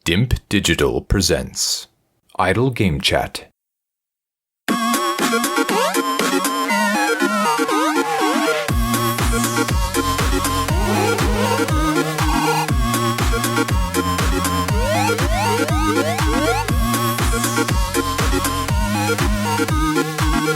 Dimp Digital Presents Idle Game Chat.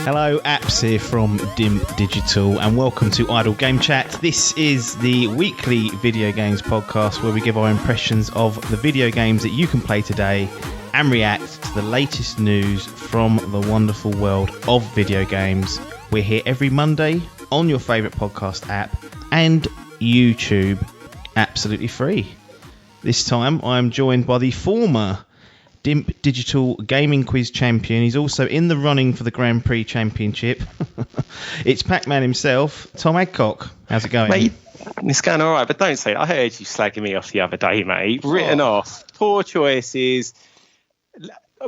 Hello, Apps here from Dimp Digital, and welcome to Idle Game Chat. This is the weekly video games podcast where we give our impressions of the video games that you can play today and react to the latest news from the wonderful world of video games. We're here every Monday on your favourite podcast app and YouTube, absolutely free. This time I'm joined by the former Dimp Digital Gaming Quiz Champion. He's also in the running for the Grand Prix Championship. It's Pac-Man himself, Tom Adcock. How's it going? Mate, it's going all right, but don't say it. I heard you slagging me off the other day, mate. Written off. Poor choices.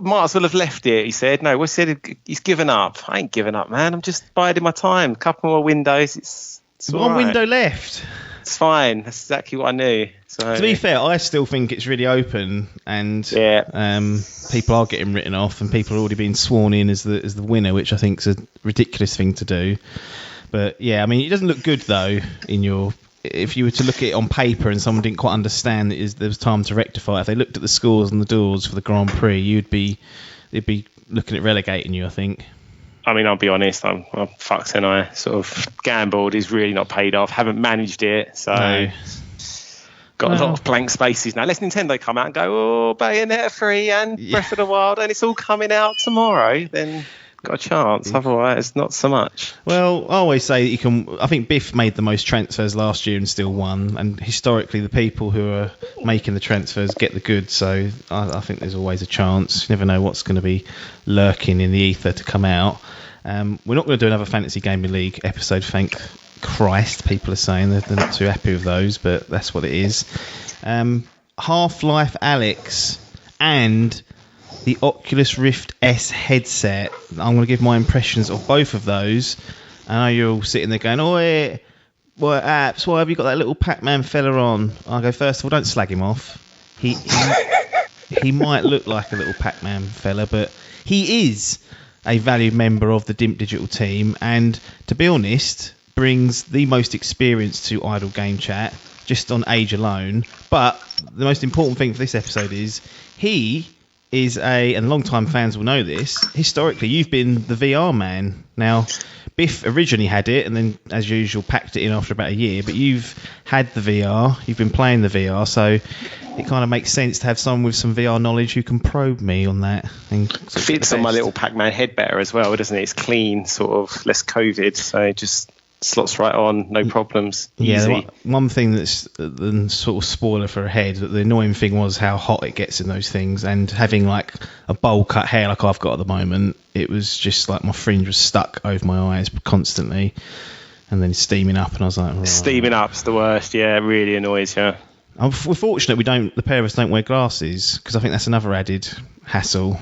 Might as well have left it, he said. No, we said he's given up. I ain't given up, man. I'm just biding my time. A couple more windows. It's one window left. It's fine. That's exactly what I knew. So, to be fair, I still think it's really open, and people are getting written off, and people are already being sworn in as the winner, which I think is a ridiculous thing to do. But yeah, I mean, it doesn't look good though. If you were to look at it on paper and someone didn't quite understand that there was time to rectify, if they looked at the scores and the doors for the Grand Prix, they'd be looking at relegating you, I think. I mean, I'll be honest, I'm fucked, and I sort of gambled is really not paid off. Haven't managed it, so No. Got a lot of blank spaces now. Unless Nintendo come out and go, Bayonetta 3 and Breath of the Wild, and it's all coming out tomorrow, then got a chance. Otherwise, not so much. Well, I always say that you can. I think Biff made the most transfers last year and still won. And historically, the people who are making the transfers get the goods. So I think there's always a chance. You never know what's going to be lurking in the ether to come out. We're not going to do another Fantasy Gaming League episode, thank Christ. People are saying they're not too happy with those, but that's what it is. Half-Life Alyx and the Oculus Rift S headset. I'm going to give my impressions of both of those. I know you're all sitting there going, "Oi, what Apps? Why have you got that little Pac-Man fella on?" I'll go, first of all, don't slag him off. He might look like a little Pac-Man fella, but he is a valued member of the Dimp Digital team, and to be honest, brings the most experience to Idle Game Chat just on age alone. But the most important thing for this episode is he is and long-time fans will know this, historically you've been the VR man. Now, Biff originally had it and then, as usual, packed it in after about a year, but you've had the VR, you've been playing the VR, so it kind of makes sense to have someone with some VR knowledge who can probe me on that. And fits on my little Pac-Man head better as well, doesn't it? It's clean, sort of less COVID, so it just slots right on, no problems. Easy. Yeah, one thing that's the sort of spoiler for a head, that the annoying thing was how hot it gets in those things, and having like a bowl cut hair like I've got at the moment, it was just like my fringe was stuck over my eyes constantly, and then steaming up, and I was like, oh. Steaming up's the worst. Yeah, it really annoys you. We're fortunate the pair of us don't wear glasses, because I think that's another added hassle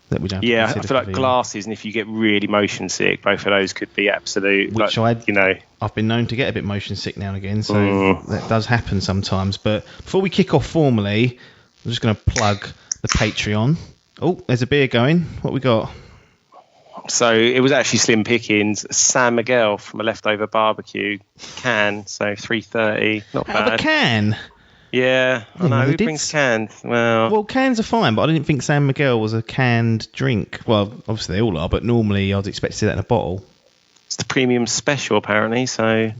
that we don't. Yeah, I feel like glasses, and if you get really motion sick, both of those could be absolute. Which I've been known to get a bit motion sick now and again, so that does happen sometimes. But before we kick off formally, I'm just going to plug the Patreon. Oh, there's a beer going. What we got? So it was actually slim pickings. San Miguel from a leftover barbecue can, so $3.30. Not bad. Out of a can. Yeah, I know. Who brings cans? Well, cans are fine, but I didn't think San Miguel was a canned drink. Well, obviously they all are, but normally I'd expect to see that in a bottle. It's the premium special, apparently, so... I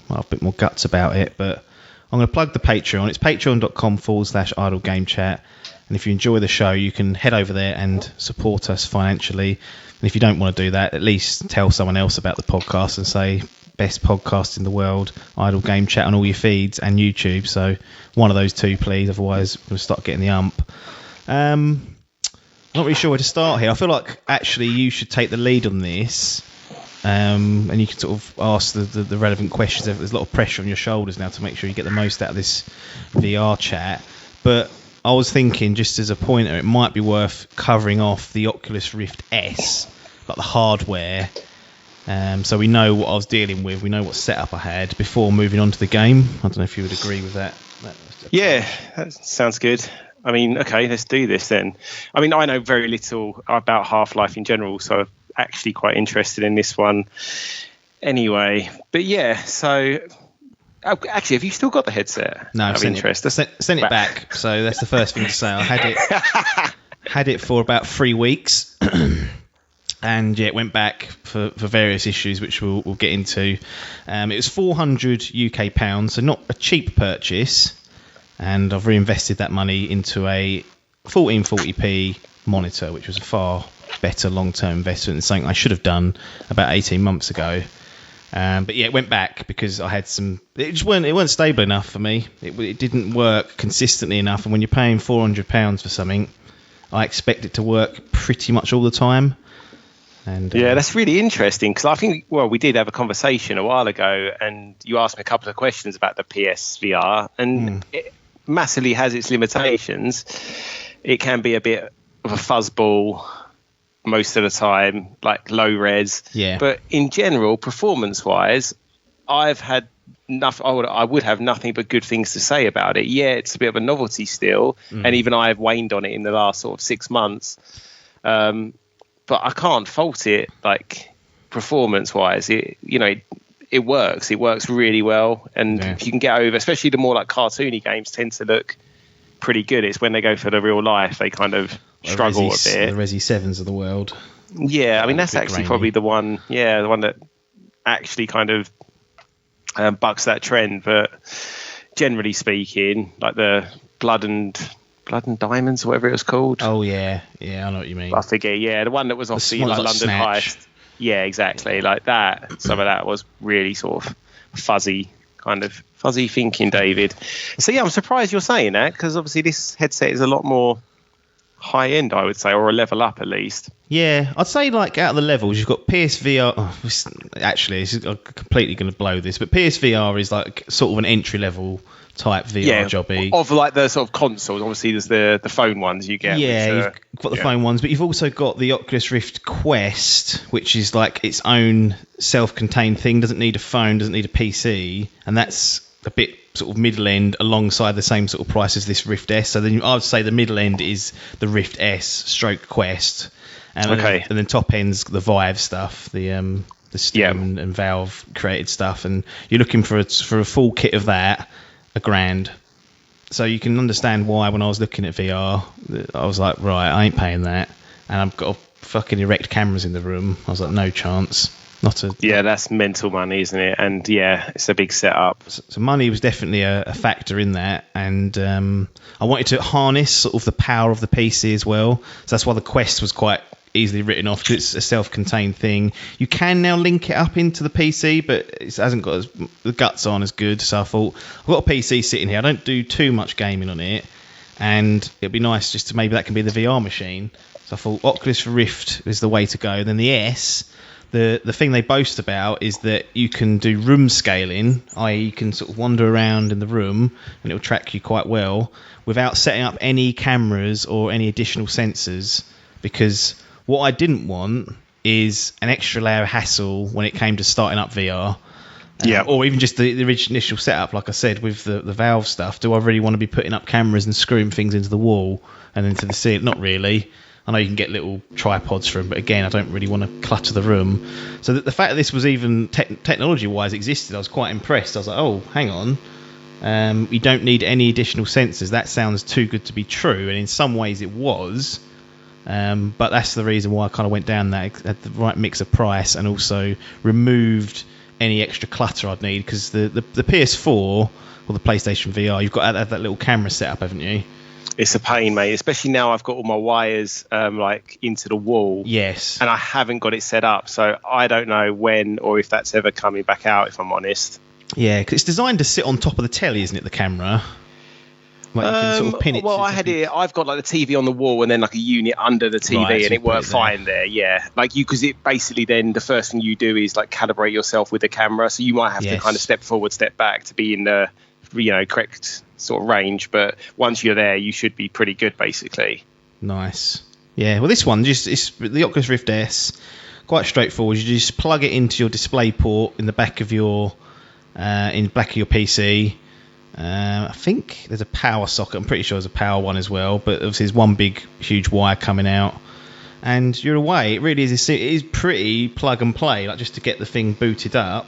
have a bit more guts about it, but I'm going to plug the Patreon. It's patreon.com/Idle Game Chat. And if you enjoy the show, you can head over there and support us financially. And if you don't want to do that, at least tell someone else about the podcast and say, best podcast in the world, Idle Game Chat on all your feeds and YouTube. So one of those two, please. Otherwise, we'll start getting the ump. Not really sure where to start here. I feel like actually you should take the lead on this. And you can sort of ask the relevant questions. There's a lot of pressure on your shoulders now to make sure you get the most out of this VR chat. But I was thinking, just as a pointer, it might be worth covering off the Oculus Rift S, like the hardware. So we know what I was dealing with, we know what setup I had before moving on to the game. I don't know if you would agree with that. Yeah, that sounds good. I mean, okay, let's do this then. I mean, I know very little about Half-Life in general, so I'm actually quite interested in this one anyway. But yeah, so actually, have you still got the headset? No, I've sent it back. So that's the first thing to say. I had it for about 3 weeks. And yeah, it went back for various issues, which we'll get into. It was £400 UK, so not a cheap purchase. And I've reinvested that money into a 1440p monitor, which was a far better long-term investment than something I should have done about 18 months ago. But yeah, it went back because I had it weren't stable enough for me. It didn't work consistently enough. And when you're paying £400 for something, I expect it to work pretty much all the time. And yeah, that's really interesting because I think, well, we did have a conversation a while ago and you asked me a couple of questions about the PSVR, and it massively has its limitations. It can be a bit of a fuzzball most of the time, like low res. Yeah. But in general, performance-wise, I've had nothing. I would have nothing but good things to say about it. Yeah, it's a bit of a novelty still, and even I have waned on it in the last sort of 6 months. But I can't fault it, like performance-wise. It works. It works really well, and if you can get over, especially the more like cartoony games tend to look pretty good. It's when they go for the real life they kind of struggle a bit. The Resi 7s of the world. Yeah, I mean that's actually probably the one. Yeah, the one that actually kind of bucks that trend. But generally speaking, like the Blood and Diamonds, whatever it was called. Oh yeah, I know what you mean. I forget. Yeah, the one that was off the like London Snatch. Heist. Yeah, exactly. Like that. Some of that was really sort of fuzzy thinking, David. So yeah, I'm surprised you're saying that because obviously this headset is a lot more high end, I would say, or a level up at least. Yeah, I'd say like out of the levels, you've got PSVR. Actually, I'm completely going to blow this, but PSVR is like sort of an entry level type VR jobby. Of like the sort of consoles. Obviously, there's the phone ones you get. Yeah, you've got the phone ones, but you've also got the Oculus Rift Quest, which is like its own self-contained thing. Doesn't need a phone, doesn't need a PC, and that's a bit sort of middle end alongside the same sort of price as this Rift S. So then I would say the middle end is the Rift S stroke Quest. And then top end's the Vive stuff, the Steam and Valve created stuff, and you're looking for a full kit of that, £1,000. So you can understand why when I was looking at VR, I was like, right, I ain't paying that, and I've got fucking erect cameras in the room. I was like, no chance. Yeah, that's mental money, isn't it? And yeah, it's a big setup. So money was definitely a factor in that, and I wanted to harness sort of the power of the PC as well. So that's why the Quest was quite easily written off, because it's a self-contained thing. You can now link it up into the PC, but it hasn't got the guts aren't as good. So I thought, I've got a PC sitting here. I don't do too much gaming on it, and it'd be nice just to maybe that can be the VR machine. So I thought Oculus Rift is the way to go. Then the S. The thing they boast about is that you can do room scaling, i.e. you can sort of wander around in the room and it'll track you quite well without setting up any cameras or any additional sensors, because what I didn't want is an extra layer of hassle when it came to starting up VR. Or even just the initial setup, like I said, with the Valve stuff. Do I really want to be putting up cameras and screwing things into the wall and into the ceiling? Not really. I know you can get little tripods for them, but again, I don't really want to clutter the room. So the fact that this was even technology-wise existed, I was quite impressed. I was like, oh, hang on. You don't need any additional sensors. That sounds too good to be true, and in some ways it was. But that's the reason why I kind of went down that at the right mix of price, and also removed any extra clutter I'd need, because the PS4 or the PlayStation VR, you've got to have that little camera set up, haven't you? It's a pain, mate, especially now I've got all my wires like into the wall. Yes. And I haven't got it set up, so I don't know when or if that's ever coming back out, if I'm honest. Yeah, because it's designed to sit on top of the telly, isn't it, the camera? Like you can sort of pin it. Well, I've got like the TV on the wall and then like a unit under the TV, right, and it worked fine there. Yeah, like because it basically then the first thing you do is like calibrate yourself with the camera, so you might have to kind of step forward, step back to be in the correct sort of range, but once you're there you should be pretty good basically. Nice. Yeah, well this one it's the Oculus Rift S, quite straightforward. You just plug it into your display port in the back of your PC, I think there's a power socket. I'm pretty sure there's a power one as well, but obviously there's one big, huge wire coming out. And you're away. It really is. It is pretty plug and play. Like, just to get the thing booted up.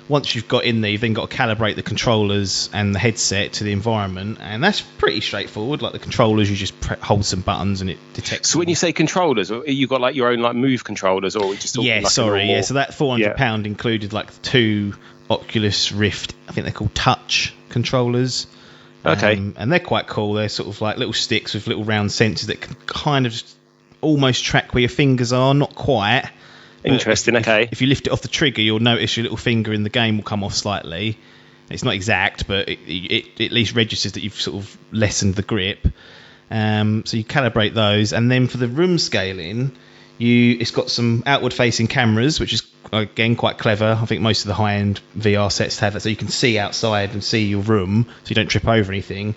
Once you've got in there, you've then got to calibrate the controllers and the headset to the environment, and that's pretty straightforward. Like the controllers, you just hold some buttons and it detects. So when you say controllers, you got like your own like Move controllers, or just So that £400 included like 2 Oculus Rift, I think they're called Touch controllers. Okay. And they're quite cool. They're sort of like little sticks with little round sensors that can kind of almost track where your fingers are, not quite. Interesting. Okay. If you lift it off the trigger, you'll notice your little finger in the game will come off slightly. It's not exact, but it at least registers that you've sort of lessened the grip. So you calibrate those, and then for the room scaling, it's got some outward-facing cameras, which is again quite clever. I think most of the high-end VR sets have that, so you can see outside and see your room, so you don't trip over anything.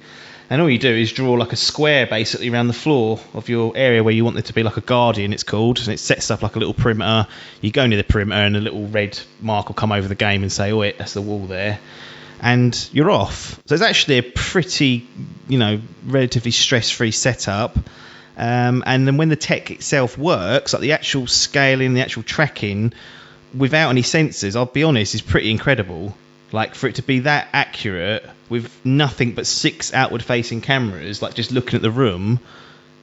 And all you do is draw like a square basically around the floor of your area where you want it to be, like a guardian it's called, and it sets up like a little perimeter. You go near the perimeter and a little red mark will come over the game and say, oh wait, that's the wall there. And you're off. So it's actually a pretty, relatively stress-free setup. And then when the tech itself works, like the actual scaling, the actual tracking, without any sensors, I'll be honest, is pretty incredible. Like, for it to be that accurate with nothing but 6 outward-facing cameras, like just looking at the room,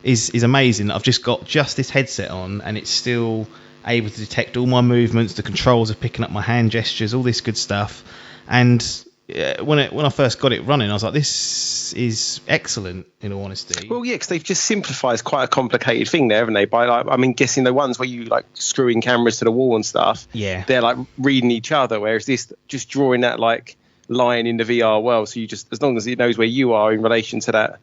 is amazing. I've just got this headset on, and it's still able to detect all my movements. The controls are picking up my hand gestures, all this good stuff. And when I first got it running, I was like, this is excellent, in all honesty. Well, yeah, because they've just simplified quite a complicated thing there, haven't they? By guessing the ones where you like screwing cameras to the wall and stuff. Yeah. They're like reading each other, whereas this just drawing that like line in the VR world. So you just, as long as it knows where you are in relation to that,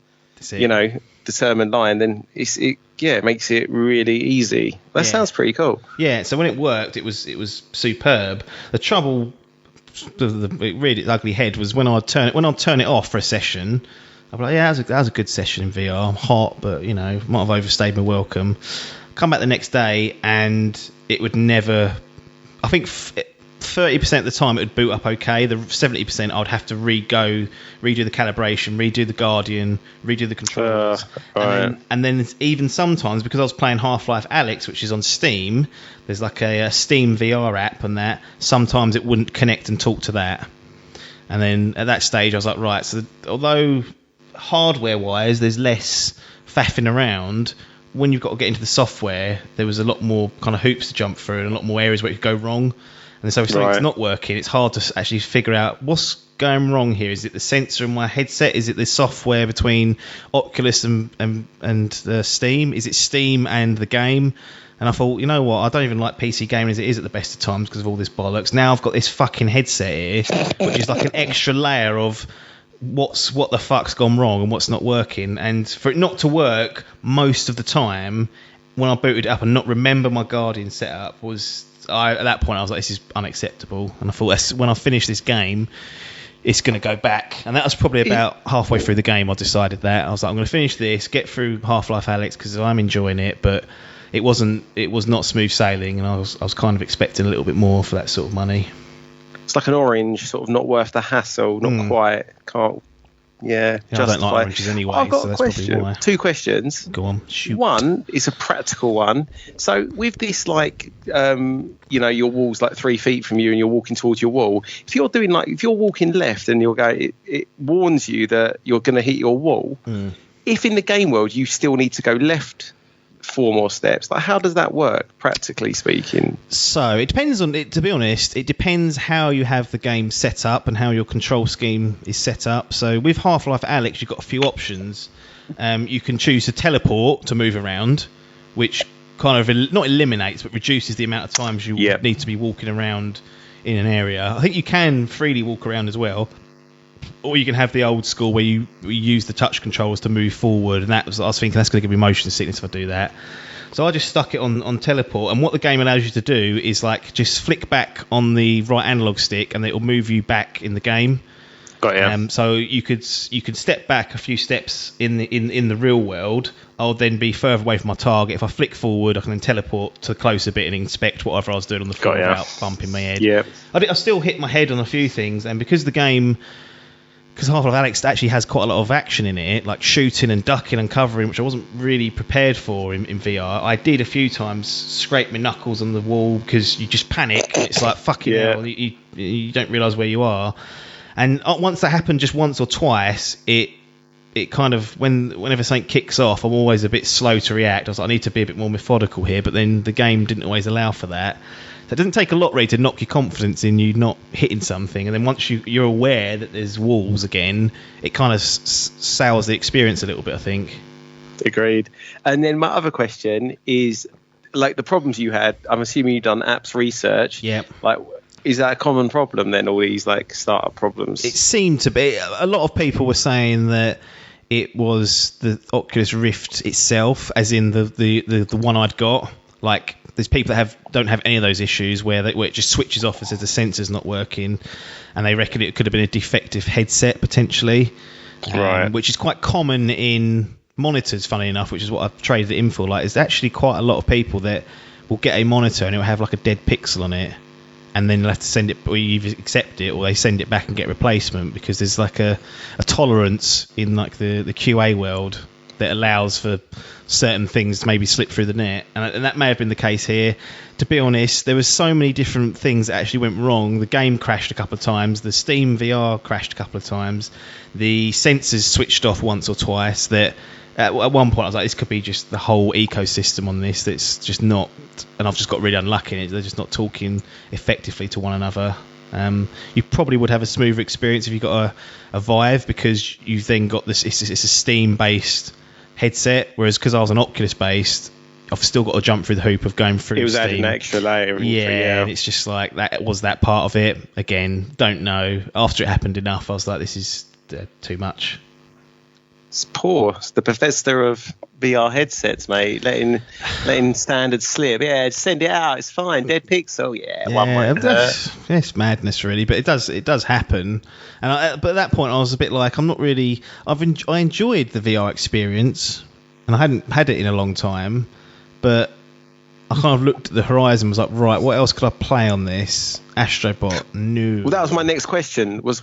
determined line, then it makes it really easy. That sounds pretty cool. Yeah. So when it worked, it was superb. The trouble. The really ugly head was when I'd turn it off for a session. I'd be like, yeah, that was a good session in VR. I'm hot, but might have overstayed my welcome. Come back the next day and it would never. I think 30% of the time it would boot up okay. The 70% I'd have to redo the calibration, redo the Guardian, redo the controls. And then it's even sometimes, because I was playing Half-Life Alyx, which is on Steam, there's like a Steam VR app and that. Sometimes it wouldn't connect and talk to that. And then at that stage I was like, right, so although hardware-wise there's less faffing around, when you've got to get into the software, there was a lot more kind of hoops to jump through and a lot more areas where it could go wrong. And so if something's not working, it's hard to actually figure out what's going wrong here. Is it the sensor in my headset? Is it the software between Oculus and Steam? Is it Steam and the game? And I thought, you know what? I don't even like PC gaming as it is at the best of times because of all this bollocks. Now I've got this fucking headset here, which is like an extra layer of what the fuck's gone wrong and what's not working. And for it not to work most of the time, when I booted it up and not remember my Guardian setup was... at that point I was like, this is unacceptable, and I thought when I finish this game it's going to go back. And that was probably about halfway through the game I decided that. I was like, I'm going to finish this, get through Half-Life Alyx because I'm enjoying it, but it was not smooth sailing, and I was kind of expecting a little bit more for that sort of money. It's like an orange, sort of not worth the hassle, not quite, can't. Yeah, I don't like oranges anyway. I've got so a that's question. Probably why. 2 questions. Go on, shoot. One is a practical one. So with this, like, your wall's like 3 feet from you, and you're walking towards your wall. If you're walking left and you're going, it warns you that you're going to hit your wall. If in the game world you still need to go left 4 more steps, like how does that work, practically speaking? So it depends on it. To be honest, it depends how you have the game set up and how your control scheme is set up. So with Half-Life Alyx, you've got a few options. You can choose to teleport to move around, which kind of not eliminates but reduces the amount of times you need to be walking around in an area. I think you can freely walk around as well. Or you can have the old school where you use the touch controls to move forward, and I was thinking that's going to give me motion sickness if I do that. So I just stuck it on teleport, and what the game allows you to do is like just flick back on the right analog stick, and it will move you back in the game. Got you. So you could step back a few steps in the real world. I'll then be further away from my target. If I flick forward, I can then teleport to the closer bit and inspect whatever I was doing on the floor without bumping my head. Yeah. I still hit my head on a few things, and because the game because Half-Life Alyx actually has quite a lot of action in it, like shooting and ducking and covering, which I wasn't really prepared for in VR. I did a few times scrape my knuckles on the wall because you just panic. It's like fucking hell, you don't realise where you are. And once that happened just once or twice, it kind of, whenever something kicks off, I'm always a bit slow to react. I was like, I need to be a bit more methodical here, but then the game didn't always allow for that. So it doesn't take a lot really to knock your confidence in you not hitting something, and then once you're aware that there's walls again, it kind of sours the experience a little bit, I think. Agreed. And then my other question is, like, the problems you had, I'm assuming you've done apps research. Yeah. Like, is that a common problem then, all these like startup problems? It seemed to be. A lot of people were saying that it was the Oculus Rift itself, as in the one I'd got. Like, there's people that don't have any of those issues where it just switches off and says the sensor's not working, and they reckon it could have been a defective headset potentially, right? Which is quite common in monitors, funny enough, which is what I've traded it in for. Like, there's actually quite a lot of people that will get a monitor and it will have like a dead pixel on it, and then they'll have to send it, or you either accept it or they send it back and get a replacement, because there's like a tolerance in like the QA world that allows for certain things to maybe slip through the net, and that may have been the case here. To be honest, there was so many different things that actually went wrong. The game crashed a couple of times, the Steam VR crashed a couple of times, the sensors switched off once or twice, that at one point I was like, this could be just the whole ecosystem on this that's just not, and I've just got really unlucky in it. They're just not talking effectively to one another. You probably would have a smoother experience if you got a Vive, because you've then got this, it's a Steam based headset, whereas because I was an Oculus based, I've still got to jump through the hoop of going through. It was adding an extra layer. Yeah, and it's just like that was that part of it. Again, don't know. After it happened enough, I was like, this is too much. It's poor. It's the Bethesda of VR headsets, mate. Letting standards slip. Yeah, just send it out. It's fine. Dead pixel. Yeah, one way. It's madness, really. But it does happen. And but at that point, I was a bit like, I'm not really. I enjoyed the VR experience, and I hadn't had it in a long time. But I kind of looked at the horizon and was like, right, what else could I play on this? Astrobot, no. Well, that was my next question. Was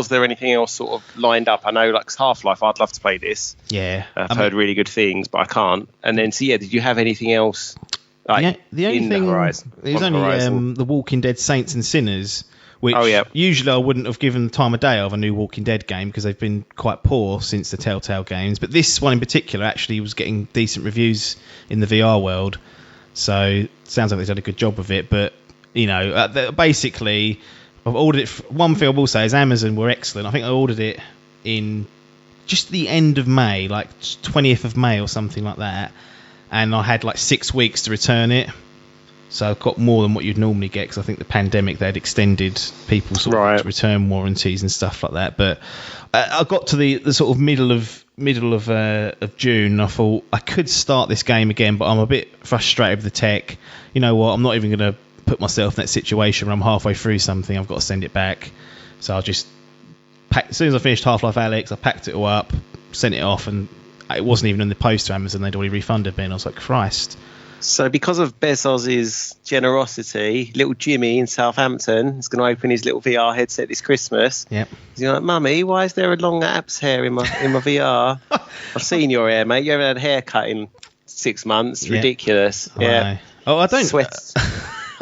there anything else sort of lined up? I know, like Half-Life, I'd love to play this. Yeah. I've heard really good things, but I can't. And then, so yeah, did you have anything else? Like, the only thing, the horizon? It was only The Walking Dead Saints and Sinners, which usually I wouldn't have given the time of day of a new Walking Dead game, because they've been quite poor since the Telltale games. But this one in particular actually was getting decent reviews in the VR world. So it sounds like they've done a good job of it. But, you know, basically, I've ordered it. One thing I will say is Amazon were excellent. I think I ordered it in just the end of May, like 20th of May or something like that. And I had like 6 weeks to return it. So I've got more than what you'd normally get, because I think the pandemic, they'd extended people's sort of return warranties and stuff like that. But I got to the sort of middle of June, and I thought I could start this game again, but I'm a bit frustrated with the tech. You know what? I'm not even going to put myself in that situation where I'm halfway through something, I've got to send it back. So I'll just pack. As soon as I finished Half-Life Alyx, I packed it all up, sent it off, and it wasn't even in the post to Amazon. They'd already refunded me, and I was like, Christ. So because of Bezos's generosity, little Jimmy in Southampton is going to open his little VR headset this Christmas. Yep. He's like, Mummy, why is there a long apps hair in my VR? I've seen your hair, mate. You haven't had a haircut in 6 months. It's ridiculous. Yeah. Oh, I don't.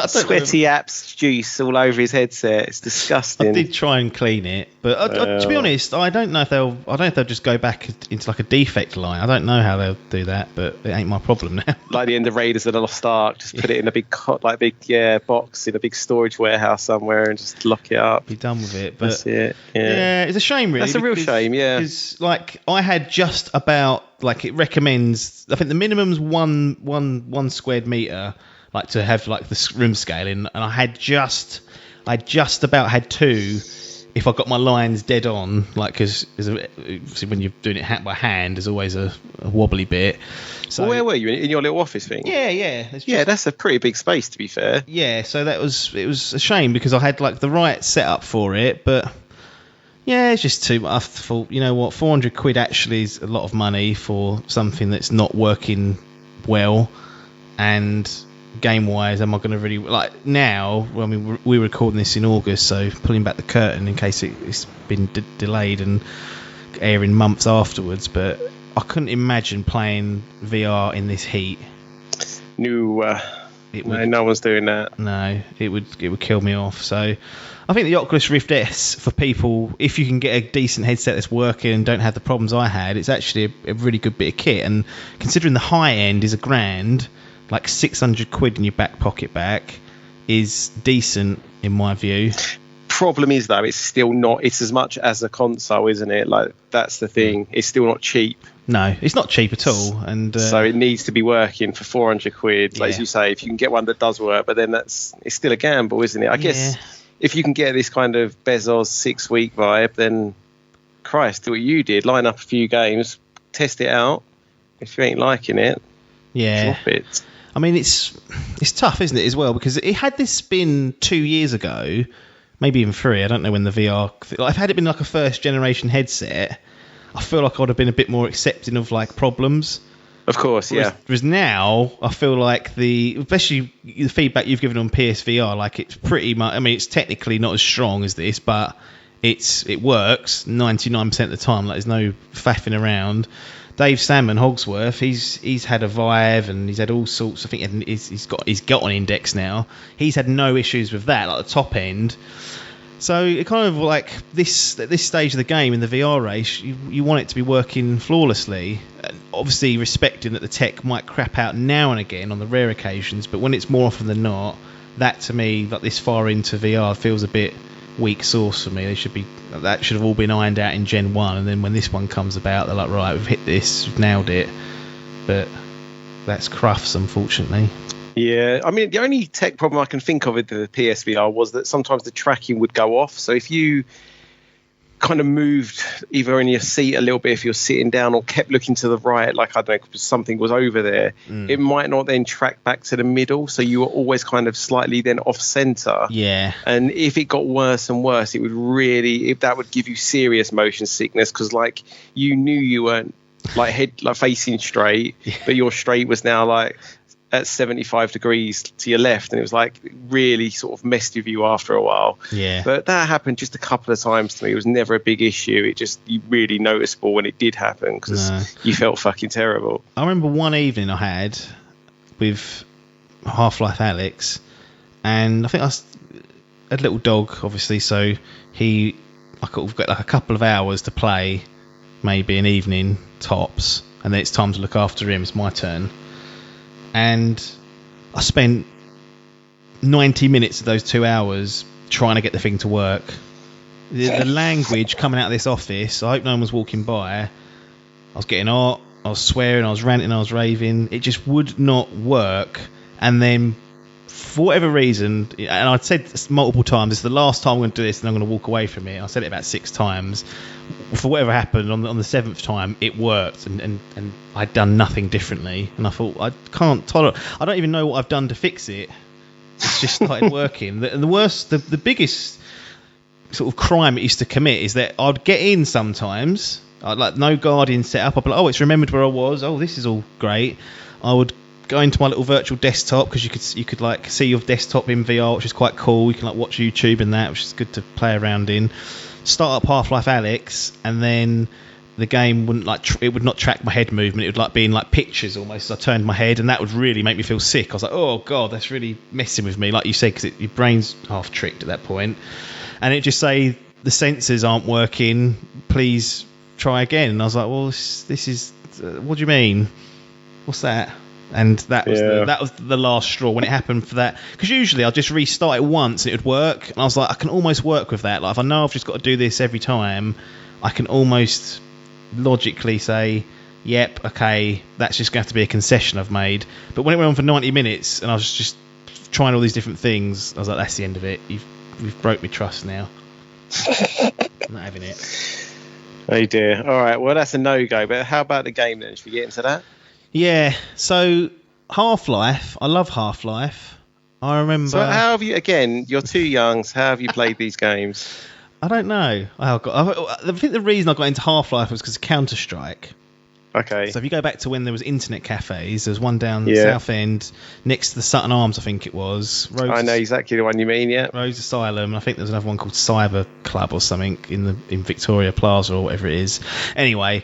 Sweaty apps juice all over his headset. It's disgusting. I did try and clean it, but to be honest, I don't know if they'll just go back into like a defect line. I don't know how they'll do that, but it ain't my problem now. Like the end of Raiders of the Lost Ark, just put it in a big box in a big storage warehouse somewhere and just lock it up. Be done with it. But that's it. Yeah, it's a shame, really. That's a real shame. Yeah, because like I had just about, like, it recommends, I think the minimum's one squared meter, like to have like the room scaling, and I had just about had 2 if I got my lines dead on, like, because when you're doing it by hand, there's always a wobbly bit. So well, where were you, in your little office thing? Yeah. That's a pretty big space, to be fair. Yeah, so it was a shame, because I had like the right setup for it, but yeah, it's just too much. I thought, you know what, 400 quid actually is a lot of money for something that's not working well, and game wise, am I going to really like now? Well, I mean, we're recording this in August, so pulling back the curtain in case it's been delayed and airing months afterwards. But I couldn't imagine playing VR in this heat. No, no one's doing that. No, it would kill me off. So I think the Oculus Rift S, for people, if you can get a decent headset that's working and don't have the problems I had, it's actually a really good bit of kit. And considering the high end is £1,000, like 600 quid in your back pocket back is decent in my view. Problem is though, it's still not. It's as much as a console, isn't it? Like that's the thing. It's still not cheap. No, it's not cheap at all, and so it needs to be working for 400 quid. Like as you say, if you can get one that does work, but then it's still a gamble, isn't it? I guess if you can get this kind of Bezos 6-week vibe, then Christ, do what you did: line up a few games, test it out. If you ain't liking it, drop it. I mean, it's tough, isn't it, as well? Because it had this been 2 years ago. Maybe even 3. I don't know when the VR. Like, if had it been like a first generation headset, I feel like I would have been a bit more accepting of like problems. Of course, Whereas now, I feel like especially the feedback you've given on PSVR, like it's pretty much. I mean, it's technically not as strong as this, but it works 99% of the time. Like there's no faffing around. Dave Salmon Hogsworth, he's had a Vive and he's had all sorts. I think he's got an Index now. He's had no issues with that, like the top end. So it kind of like at this stage of the game in the VR race, you want it to be working flawlessly. And obviously respecting that the tech might crap out now and again on the rare occasions, but when it's more often than not, that to me, like this far into VR, feels a bit weak sauce for me. That should have all been ironed out in Gen 1, and then when this one comes about, they're like, right, we've hit this, we've nailed it. But that's Crufts, unfortunately. Yeah, I mean, the only tech problem I can think of with the PSVR was that sometimes the tracking would go off. So if you kind of moved either in your seat a little bit, if you're sitting down, or kept looking to the right, like I don't know, something was over there, it might not then track back to the middle. So you were always kind of slightly then off center. Yeah. And if it got worse and worse, it would really, that would give you serious motion sickness, because like you knew you weren't like facing straight, but your straight was now like at 75 degrees to your left, and it was like really sort of messed with you after a while. Yeah. But that happened just a couple of times to me. It was never a big issue. It just, you really noticeable when it did happen, because you felt fucking terrible. I remember one evening I had with Half-Life Alyx, and I think I had a little dog, obviously, so I could have got like a couple of hours to play, maybe an evening tops, and then it's time to look after him. It's my turn. And I spent 90 minutes of those 2 hours trying to get the thing to work. The language coming out of this office, I hope no one was walking by. I was getting hot, I was swearing, I was ranting, I was raving. It just would not work. And then, for whatever reason, and I'd said multiple times, it's the last time I'm going to do this and I'm going to walk away from it. I said it about 6 times. For whatever happened, on the 7th time, it worked, and I'd done nothing differently. And I thought, I can't tolerate. I don't even know what I've done to fix it. It's just started working. The worst, the biggest sort of crime it used to commit is that I'd get in sometimes, I'd like no Guardian set up. I'd be like, oh, it's remembered where I was. Oh, this is all great. I would go into my little virtual desktop, because you could like see your desktop in VR, which is quite cool. You can like watch YouTube and that, which is good to play around in. Start up Half-Life Alyx, and then the game wouldn't it would not track my head movement. It would like be in like pictures almost. I turned my head, and that would really make me feel sick. I was like, oh god, that's really messing with me, like you said, because your brain's half tricked at that point. And it just say the sensors aren't working, please try again. And I was like, well, this is what do you mean? What's that? And that was the last straw when it happened for that. Because usually I'll just restart it once and it would work. And I was like, I can almost work with that. Like if I know I've just got to do this every time, I can almost logically say, yep, okay, that's just going to have to be a concession I've made. But when it went on for 90 minutes and I was just trying all these different things, I was like, that's the end of it. You've broke my trust now. I'm not having it. Oh dear. All right, well, that's a no-go. But how about the game then? Should we get into that? Yeah, so Half-Life, I love Half-Life. I remember... So how have you, again, you're too young, so how have you played these games? I don't know. I think the reason I got into Half-Life was because of Counter-Strike. Okay. So if you go back to when there was internet cafes, there's one down Yeah. South End next to the Sutton Arms, I think it was. I know exactly the one you mean, yeah. Rose Asylum. I think there's another one called Cyber Club or something in Victoria Plaza or whatever it is. Anyway,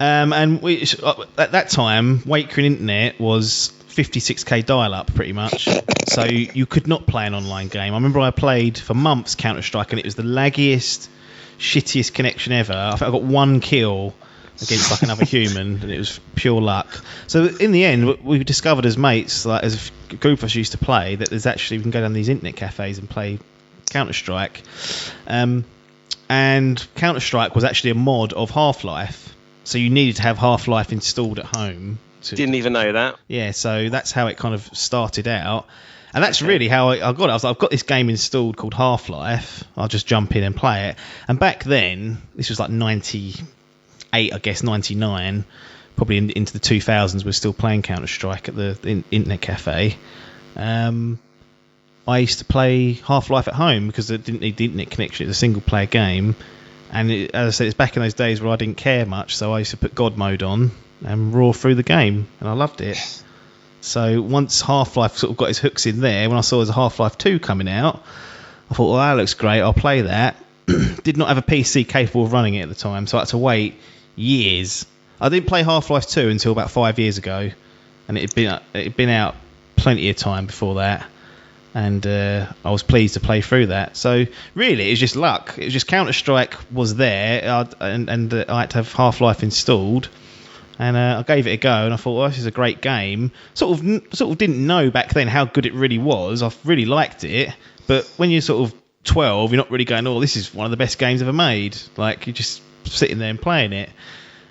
and we at that time, Waker Internet was 56k dial-up pretty much, so you could not play an online game. I remember I played for months Counter-Strike, and it was the laggiest, shittiest connection ever. I think I got one kill against like another human, and it was pure luck. So in the end, we discovered as mates, like as a group of us used to play, that there's actually we can go down these internet cafes and play Counter-Strike. And Counter-Strike was actually a mod of Half-Life, so you needed to have Half-Life installed at home. Didn't even know that. Yeah, so that's how it kind of started out. And that's really how I got it. I was like, I've got this game installed called Half-Life. I'll just jump in and play it. And back then, this was like 98, I guess, 99, probably into the 2000s, we're still playing Counter-Strike at the internet cafe. I used to play Half-Life at home because it didn't need the internet connection. It's a single-player game. And as I said, it's back in those days where I didn't care much, so I used to put God mode on and roar through the game, and I loved it. So once Half-Life sort of got his hooks in there, when I saw there's a Half-Life 2 coming out, I thought, well, that looks great, I'll play that. Did not have a PC capable of running it at the time, so I had to wait years. I didn't play Half-Life 2 until about 5 years ago, and it had been out plenty of time before that, and I was pleased to play through that. So really, it was just luck. It was just Counter-Strike was there, and I had to have Half-Life installed. And I gave it a go, and I thought, well, this is a great game. Sort of didn't know back then how good it really was. I really liked it, but when you're sort of 12, you're not really going, oh, this is one of the best games ever made. Like, you're just sitting there and playing it.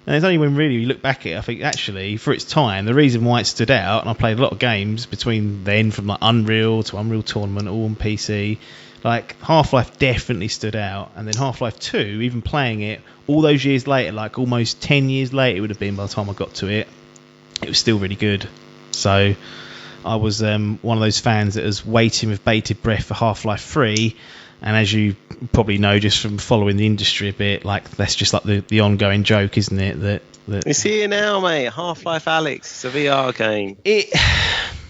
And it's only when really you look back at it, I think, actually, for its time, the reason why it stood out, and I played a lot of games between then, from like Unreal to Unreal Tournament, all on PC, like Half-Life definitely stood out. And then Half-Life 2, even playing it all those years later, like almost 10 years later it would have been by the time I got to it, it was still really good. So I was one of those fans that was waiting with bated breath for Half-Life 3. And as you probably know just from following the industry a bit, like that's just like the ongoing joke, isn't it? That it's here now, mate. Half-Life Alyx. It's a VR game.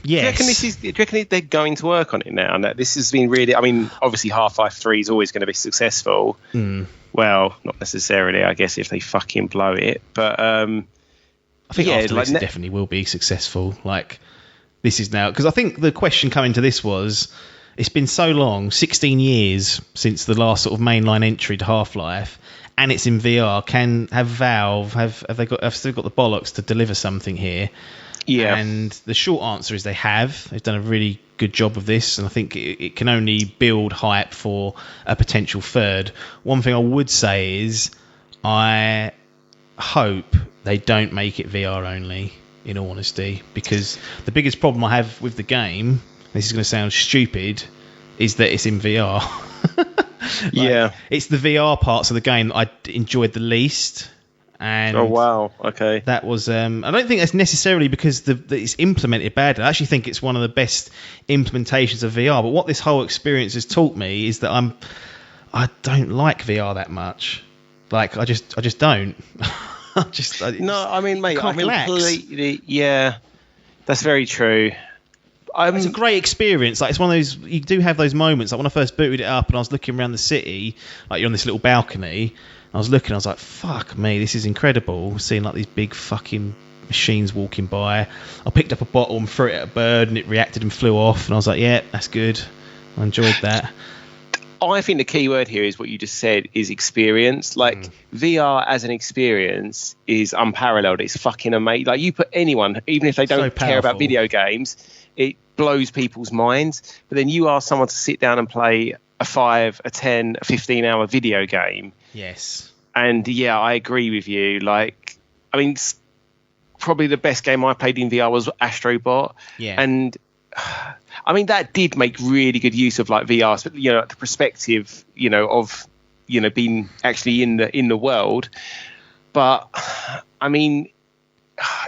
Yes. Do you reckon they're going to work on it now? And that this has been really, I mean, obviously Half-Life 3 is always going to be successful. Well, not necessarily, I guess, if they fucking blow it. But I think after this, it definitely will be successful. Like, this is now, because I think the question coming to this was, it's been so long, 16 years since the last sort of mainline entry to Half-Life, and it's in VR. Have Valve have still got the bollocks to deliver something here? Yeah. And the short answer is they have. They've done a really good job of this, and I think it can only build hype for a potential third. One thing I would say is I hope they don't make it VR only, in all honesty, because the biggest problem I have with the game, this is going to sound stupid, is that it's in VR. It's the VR parts of the game that I enjoyed the least. And oh wow, okay. That was I don't think that's necessarily because it's implemented badly. I actually think it's one of the best implementations of VR. But what this whole experience has taught me is that I don't like VR that much. Like I just don't. No, I mean, mate, can't relax. Completely, yeah, that's very true. It's a great experience. Like, it's one of those, you do have those moments. Like when I first booted it up and I was looking around the city, like you're on this little balcony. I was looking, I was like, fuck me, this is incredible. Seeing like these big fucking machines walking by. I picked up a bottle and threw it at a bird and it reacted and flew off. And I was like, yeah, that's good. I enjoyed that. I think the key word here is what you just said, is experience. Like VR as an experience is unparalleled. It's fucking amazing. Like you put anyone, even if they don't care about video games, it blows people's minds. But then you ask someone to sit down and play a 5, a 10, a 15-hour video game. Yes. And yeah, I agree with you. Like, I mean, probably the best game I played in VR was Astrobot. Yeah. And I mean, that did make really good use of like VR, you know, the perspective, you know, of, you know, being actually in the world. But I mean,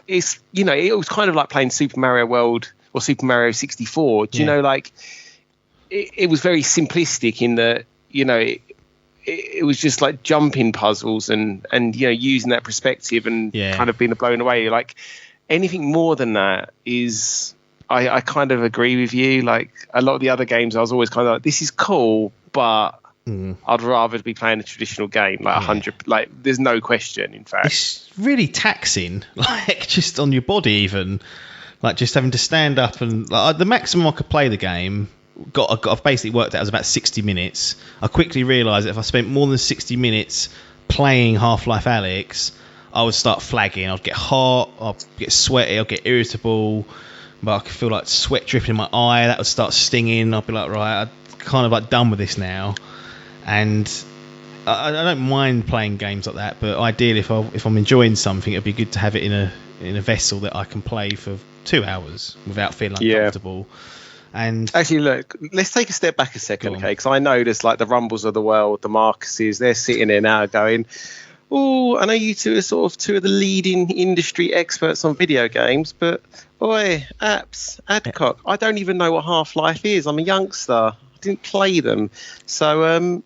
it's, you know, it was kind of like playing Super Mario World or Super Mario 64. Do you know, like it was very simplistic in that, you know, it was just like jumping puzzles and using that perspective and kind of being blown away. Like anything more than that is, I kind of agree with you. Like a lot of the other games, I was always kind of like, this is cool, but I'd rather be playing a traditional game, like 100. Like there's no question. In fact, it's really taxing, like just on your body, even like just having to stand up and like, the maximum I could play the game. I've basically worked out as about 60 minutes. I quickly realised that if I spent more than 60 minutes playing Half-Life Alyx, I would start flagging. I'd get hot, I'd get sweaty, I'd get irritable, but I could feel like sweat dripping in my eye. That would start stinging. I'd be like, right, I'm kind of like done with this now. And I don't mind playing games like that, but ideally, if I'm enjoying something, it'd be good to have it in a vessel that I can play for 2 hours without feeling uncomfortable. And actually, look, let's take a step back a second, okay? Because I know there's like the Rumbles of the world, the Marcuses, they're sitting there now going, oh, I know you two are sort of two of the leading industry experts on video games, but boy, Adcock, I don't even know what Half-Life is. I'm a youngster. I didn't play them. So, and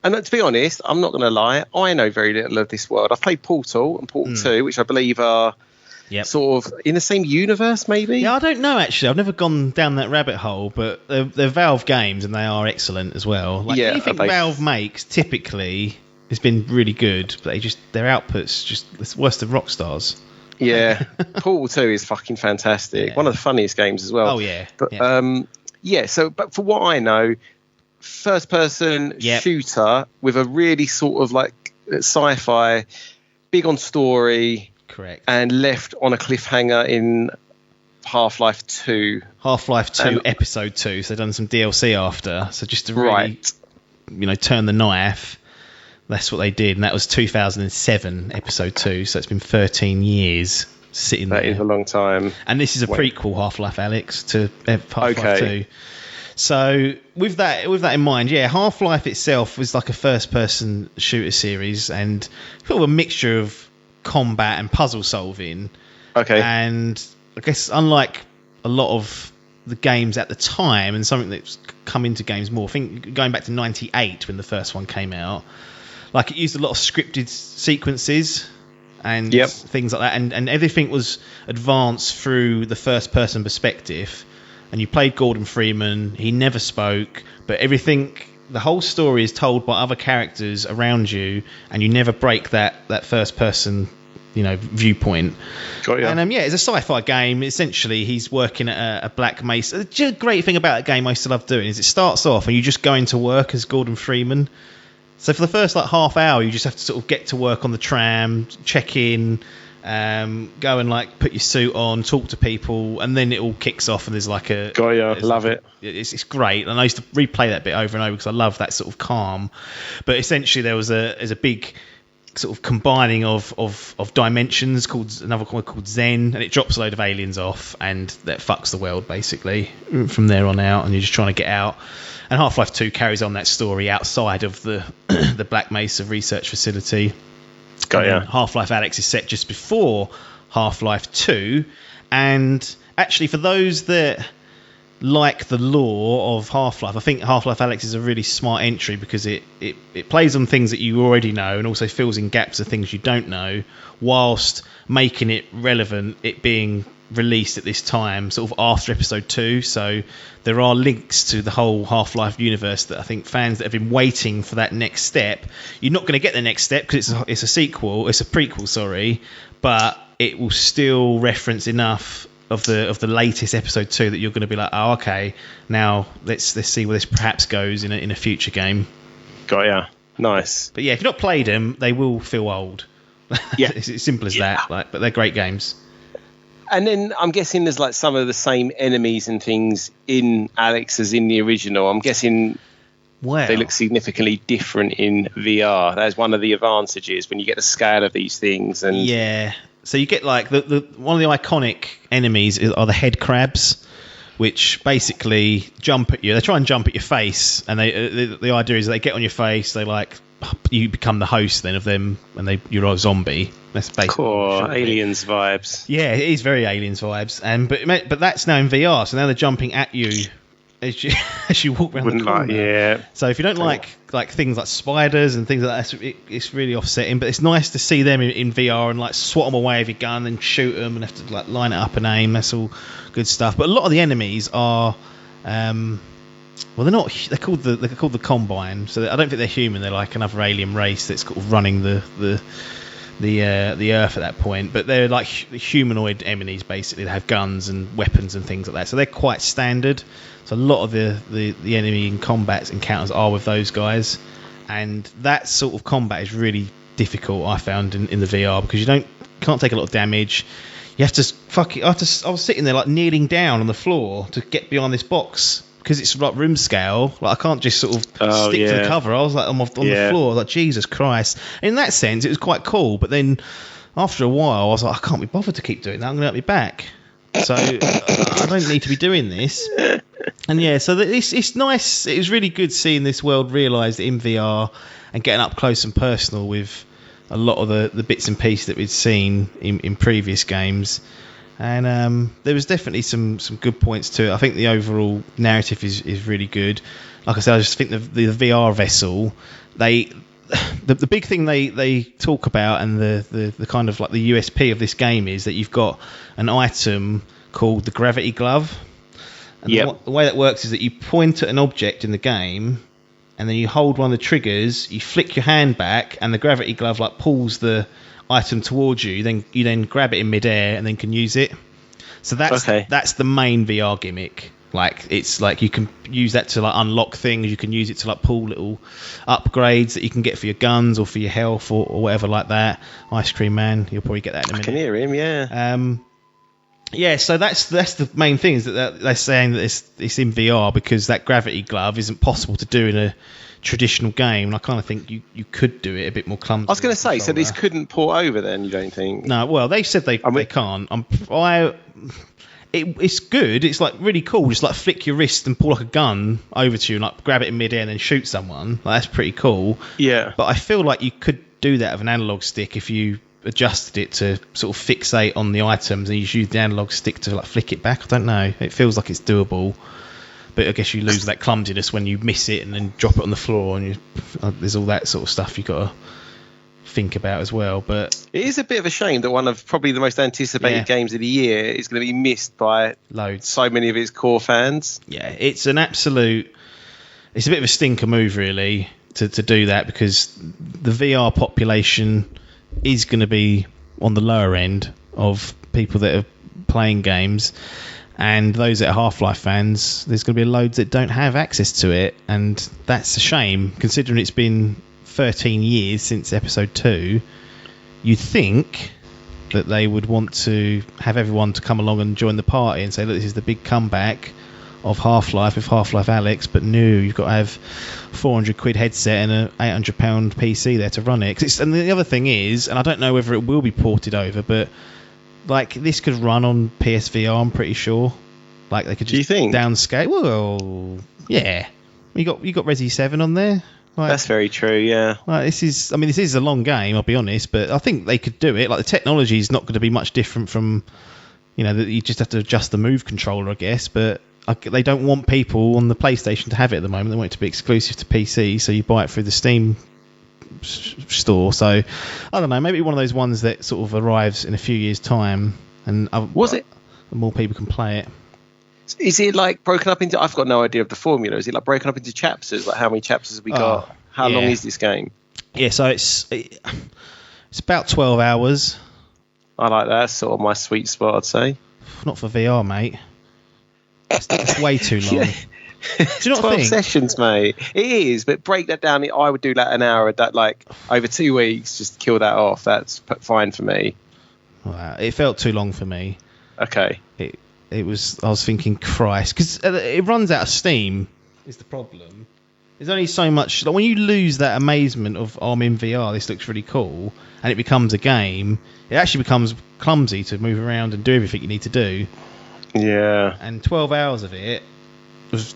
to be honest, I'm not going to lie, I know very little of this world. I've played Portal and Portal 2, which I believe are sort of in the same universe, maybe? Yeah, I don't know, actually. I've never gone down that rabbit hole, but they're Valve games and they are excellent as well. Like anything Valve makes, typically, has been really good, but their output's just it's worse than Rockstar's. Yeah, Portal 2 is fucking fantastic. Yeah. One of the funniest games as well. Oh, yeah. But, but for what I know, first-person shooter with a really sort of like sci-fi, big on story... Correct. And left on a cliffhanger in Half-Life 2. Half-Life 2 Episode 2. So they've done some DLC after. So just to really, turn the knife, that's what they did. And that was 2007, Episode 2. So it's been 13 years sitting there. That is a long time. And this is a prequel, Half-Life Alyx, to Half-Life 2. So with that in mind, Half-Life itself was like a first-person shooter series and sort of a mixture of combat and puzzle solving. Okay. And I guess unlike a lot of the games at the time and something that's come into games more, I think going back to 98 when the first one came out, like it used a lot of scripted sequences and things like that, and everything was advanced through the first person perspective, and you played Gordon Freeman. He never spoke, but the whole story is told by other characters around you, and you never break that first person, viewpoint. Got you. And it's a sci-fi game. Essentially, he's working at a Black Mesa. The great thing about a game I used to love doing is it starts off and you just go into work as Gordon Freeman. So for the first half hour, you just have to sort of get to work on the tram, check in, go and put your suit on, talk to people, and then it all kicks off and there's like a... Got ya, love it. It's great, and I used to replay that bit over and over because I love that sort of calm. But essentially there's a big sort of combining of dimensions called another one called Zen, and it drops a load of aliens off, and that fucks the world basically from there on out, and you're just trying to get out. And Half-Life 2 carries on that story outside of the the Black Mesa research facility. Got ya. Half-Life Alyx is set just before Half-Life 2, and actually for those that like the lore of Half-Life, I think Half-Life Alyx is a really smart entry because it plays on things that you already know and also fills in gaps of things you don't know, whilst making it relevant, it being released at this time sort of after episode 2. So there are links to the whole Half-Life universe that I think fans that have been waiting for that next step, you're not going to get the next step because it's a prequel, sorry, but it will still reference enough of the latest episode 2 that you're going to be like, oh, okay, now let's see where this perhaps goes in a future game. Got ya. Nice. But if you've not played them, they will feel old. Yeah. It's as simple as that. But they're great games. And then I'm guessing there's some of the same enemies and things in Alyx as in the original. I'm guessing they look significantly different in VR. That's one of the advantages when you get the scale of these things. And so you get one of the iconic enemies are the head crabs, which basically jump at you. They try and jump at your face, and the idea is they get on your face. They you become the host then of them, and you're a zombie. That's basically cool. Aliens vibes. Yeah, it is very Aliens vibes, but that's now in VR. So now they're jumping at you as you walk around the corner. Yeah. So if you don't like things like spiders and things like that, it's really offsetting. But it's nice to see them in VR and like swat them away with your gun and shoot them and have to like line it up and aim. That's all good stuff. But a lot of the enemies are, well, they're not. They're called the Combine. So I don't think they're human. They're like another alien race that's kind of running the Earth at that point, but they're like humanoid enemies basically. They have guns and weapons and things like that, so they're quite standard. So a lot of the enemy in combat encounters are with those guys, and that sort of combat is really difficult. I found in the VR because you can't take a lot of damage. You have to I was sitting there like kneeling down on the floor to get behind this box. Because it's like room scale, like I can't just sort of stick to the cover. I was like on the floor, like Jesus Christ. In that sense, it was quite cool. But then after a while, I was like, I can't be bothered to keep doing that. I'm going to hurt my back. So I don't need to be doing this. And yeah, so it's nice. It was really good seeing this world realised in VR and getting up close and personal with a lot of the bits and pieces that we'd seen in previous games. And there was definitely some good points to it. I think the overall narrative is really good. Like I said, I just think the VR vessel, the big thing they talk about and the kind of like the USP of this game is that you've got an item called the gravity glove. And the way that works is that you point at an object in the game, and then you hold one of the triggers, you flick your hand back, and the gravity glove like pulls the item towards you. Then you grab it in midair and then can use it. So that's the main VR gimmick. Like it's like you can use that to like unlock things. You can use it to like pull little upgrades that you can get for your guns or for your health or whatever like that. Ice Cream Man, you'll probably get that in a minute. I can hear him, yeah. Yeah, so that's the main thing is that they're saying that it's in VR because that gravity glove isn't possible to do in a traditional game. And I kind of think you could do it a bit more clumsy. I was going to say, so this couldn't port over then, you don't think? No, well, they said they can't. It's good. It's like really cool. Just like flick your wrist and pull like a gun over to you and like grab it in midair and then shoot someone. Like, that's pretty cool. Yeah. But I feel like you could do that with an analog stick if you adjusted it to sort of fixate on the items and you use the analog stick to like flick it back. I don't know. It feels like it's doable. But I guess you lose that clumsiness when you miss it and then drop it on the floor and there's all that sort of stuff you've got to think about as well. But it is a bit of a shame that one of probably the most anticipated games of the year is going to be missed by so many of its core fans. Yeah, it's a bit of a stinker move really to do that because the VR population is going to be on the lower end of people that are playing games. And those that are Half-Life fans, there's going to be loads that don't have access to it, and that's a shame, considering it's been 13 years since Episode 2. You'd think that they would want to have everyone to come along and join the party and say, look, this is the big comeback of Half-Life with Half-Life Alyx, but no, you've got to have £400 headset and an £800 PC there to run it. And the other thing is, and I don't know whether it will be ported over, but like this could run on PSVR, I'm pretty sure. Like they could just downscale. Well, yeah. You got Resi 7 on there. Like, that's very true, yeah. Like this is a long game, I'll be honest, but I think they could do it. Like the technology is not going to be much different from, you just have to adjust the Move controller, I guess. But they don't want people on the PlayStation to have it at the moment. They want it to be exclusive to PC, so you buy it through the Steam store. So I don't know, maybe one of those ones that sort of arrives in a few years' time, and more people can play it. Is it like broken up into? I've got no idea of the formula. Is it like broken up into chapters? Like how many chapters have we got? How long is this game? Yeah, so it's about 12 hours. I like that. That's sort of my sweet spot, I'd say. Not for VR, mate. It's way too long. Yeah. Do you not 12 think? sessions, mate. It is, but break that down. I would do that an hour, like over 2 weeks, just kill that off. That's fine for me. Wow, it felt too long for me. Okay. It was. I was thinking, Christ, because it runs out of steam. Is the problem? There's only so much. Like when you lose that amazement of, I'm in VR, this looks really cool, and it becomes a game, it actually becomes clumsy to move around and do everything you need to do. Yeah. And 12 hours of it was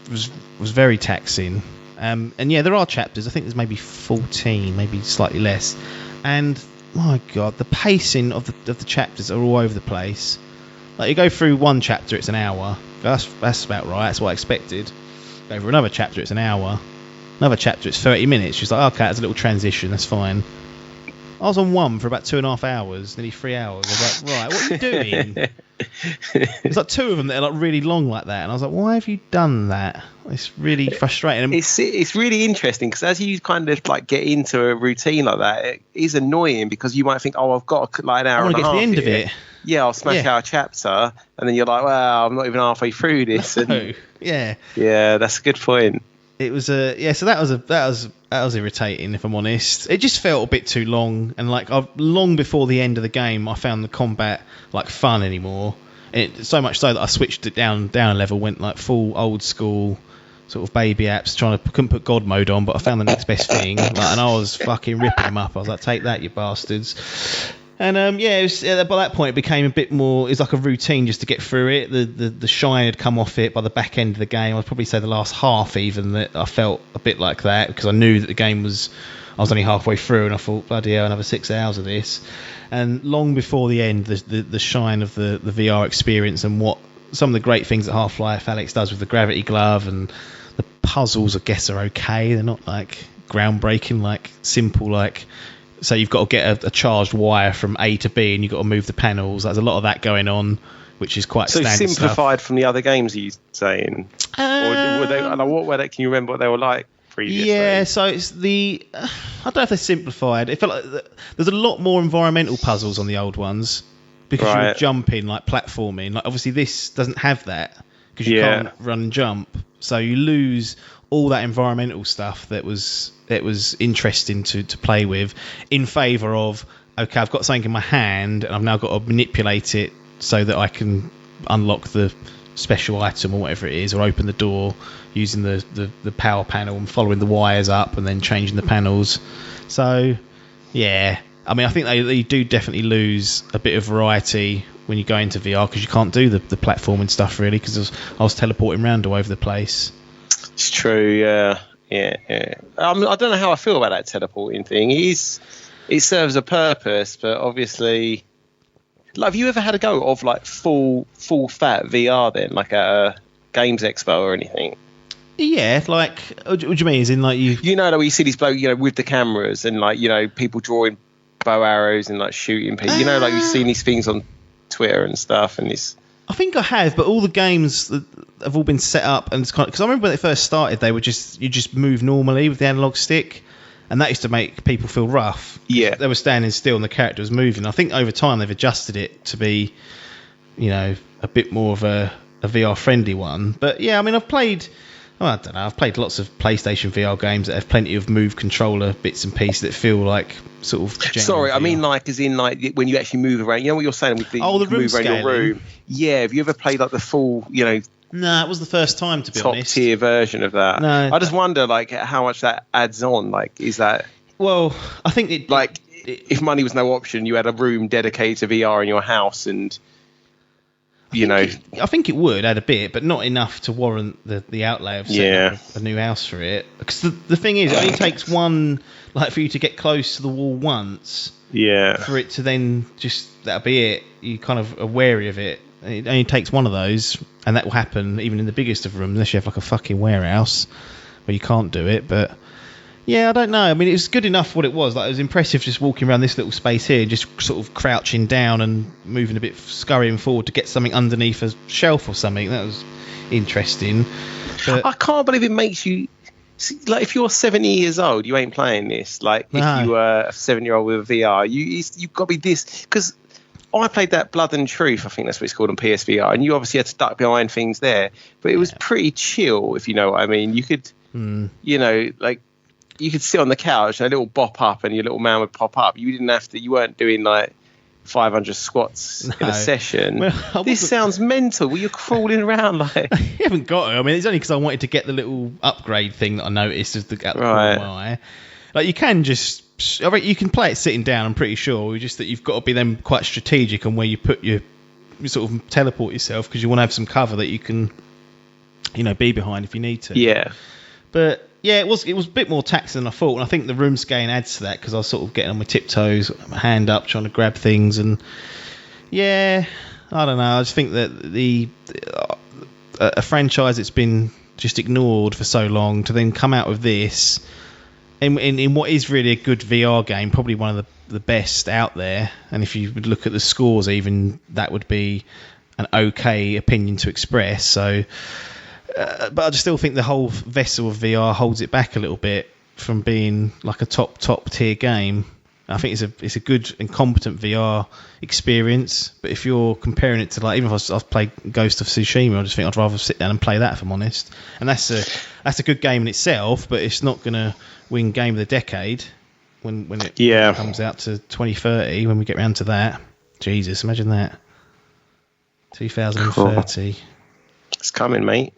very taxing. And yeah, there are chapters. I think there's maybe 14, maybe slightly less. And my God, the pacing of the chapters are all over the place. Like you go through one chapter, it's an hour. That's about right. That's what I expected. Over another chapter, it's an hour. Another chapter, it's 30 minutes. She's like, okay, that's a little transition, that's fine. I was on one for about 2.5 hours, nearly 3 hours. I was like, right, what are you doing? There's like two of them that are like really long like that, and I was like, why have you done that? It's really frustrating. It's really interesting because as you kind of like get into a routine like that, it is annoying because you might think, oh, I've got like an hour and a half. I want to get to the end of it. Yeah, I'll smash out a chapter, and then you're like, well, I'm not even halfway through this. And yeah, that's a good point. It was so that was irritating, if I'm honest. It just felt a bit too long, and like long before the end of the game, I found the combat like fun anymore. So much so that I switched it down a level, went like full old school sort of baby apps, couldn't put God mode on, but I found the next best thing, and I was fucking ripping them up. I was like, take that, you bastards. And it was, by that point it became a bit more. It was like a routine just to get through it. The shine had come off it by the back end of the game. I'd probably say the last half even that I felt a bit like that because I knew that the game was. I was only halfway through, and I thought, bloody hell, another 6 hours of this. And long before the end, the shine of the VR experience and what some of the great things that Half-Life Alyx does with the gravity glove and the puzzles, I guess, are okay. They're not like groundbreaking, like simple, like. So you've got to get a charged wire from A to B, and you've got to move the panels. There's a lot of that going on, which is quite standard stuff. So simplified from the other games, are you saying? Or were they? What were they? Can you remember what they were like previously? Yeah, so it's I don't know if they simplified. It felt like there's a lot more environmental puzzles on the old ones because you were jumping, like platforming. Like obviously this doesn't have that because you can't run and jump, so you lose all that environmental stuff that was interesting to play with in favour of, okay, I've got something in my hand and I've now got to manipulate it so that I can unlock the special item or whatever it is, or open the door using the power panel and following the wires up and then changing the panels. So, yeah. I mean, I think they do definitely lose a bit of variety when you go into VR because you can't do the platforming stuff really because I was teleporting around all over the place. It's true, yeah. I don't know how I feel about that teleporting thing. It serves a purpose, but obviously, like, have you ever had a go of like full fat VR then, like at a Games Expo or anything? Yeah, like what do you mean? Is in like you know, like you see these blokes, with the cameras and like people drawing bow arrows and like shooting people. Like you've seen these things on Twitter and stuff, and it's. I think I have, but all the games have all been set up, and it's kind of because I remember when they first started, they were you just move normally with the analog stick, and that used to make people feel rough. Yeah, they were standing still and the character was moving. I think over time they've adjusted it to be, a bit more of a VR friendly one. But yeah, I mean, I've played lots of PlayStation VR games that have plenty of move controller bits and pieces that feel like sort of. Sorry, VR. I mean like as in like when you actually move around. You know what you're saying with the room move scaling. around your room. Yeah, have you ever played like the full, No, it was the first time to be honest. Top tier version of that. No, I just wonder like how much that adds on. Like, is that? Well, I think if money was no option, you had a room dedicated to VR in your house, and I think it would add a bit, but not enough to warrant the outlay of setting up a new house for it. Because the thing is, it only takes one, like for you to get close to the wall once. Yeah. For it to then that'll be it. You kind of are wary of it. It only takes one of those, and that will happen even in the biggest of rooms, unless you have like a fucking warehouse where you can't do it. But yeah, I don't know. I mean, it was good enough what it was. Like, it was impressive just walking around this little space here, just sort of crouching down and moving a bit, scurrying forward to get something underneath a shelf or something. That was interesting. But I can't believe it makes you. Like, if you're 70 years old, you ain't playing this. Like, if you were a 7-year-old with a VR, you've got to be this. Because I played that Blood and Truth, I think that's what it's called on PSVR, and you obviously had to duck behind things there. But it was pretty chill, if you know what I mean. You could, you could sit on the couch and a little bop up and your little man would pop up. You didn't have to, you weren't doing like 500 squats in a session. Well, this sounds mental. Well, you're crawling around like. You haven't got to. I mean, it's only because I wanted to get the little upgrade thing that I noticed as the corner of my eye. Like, you can you can play it sitting down, I'm pretty sure. Just that you've got to be then quite strategic on where you put you sort of teleport yourself, because you want to have some cover that you can, be behind if you need to. Yeah. But yeah, it was a bit more taxing than I thought, and I think the room scaling adds to that because I was sort of getting on my tiptoes, my hand up, trying to grab things, and yeah, I don't know. I just think that a franchise that's been just ignored for so long to then come out with this in what is really a good VR game, probably one of the best out there. And if you would look at the scores, even that would be an okay opinion to express. So, but I just still think the whole vessel of VR holds it back a little bit from being like a top tier game. I think it's a good and competent VR experience, but if you're comparing it to, like, even if I've played Ghost of Tsushima, I just think I'd rather sit down and play that, if I'm honest. And that's a good game in itself, but it's not going to win Game of the Decade when it comes out to 2030, when we get round to that. Jesus, imagine that. 2030. Cool. It's coming, mate.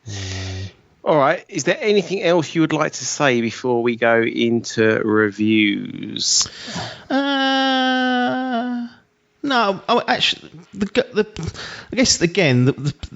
All right. Is there anything else you would like to say before we go into reviews? No. Actually, I guess again the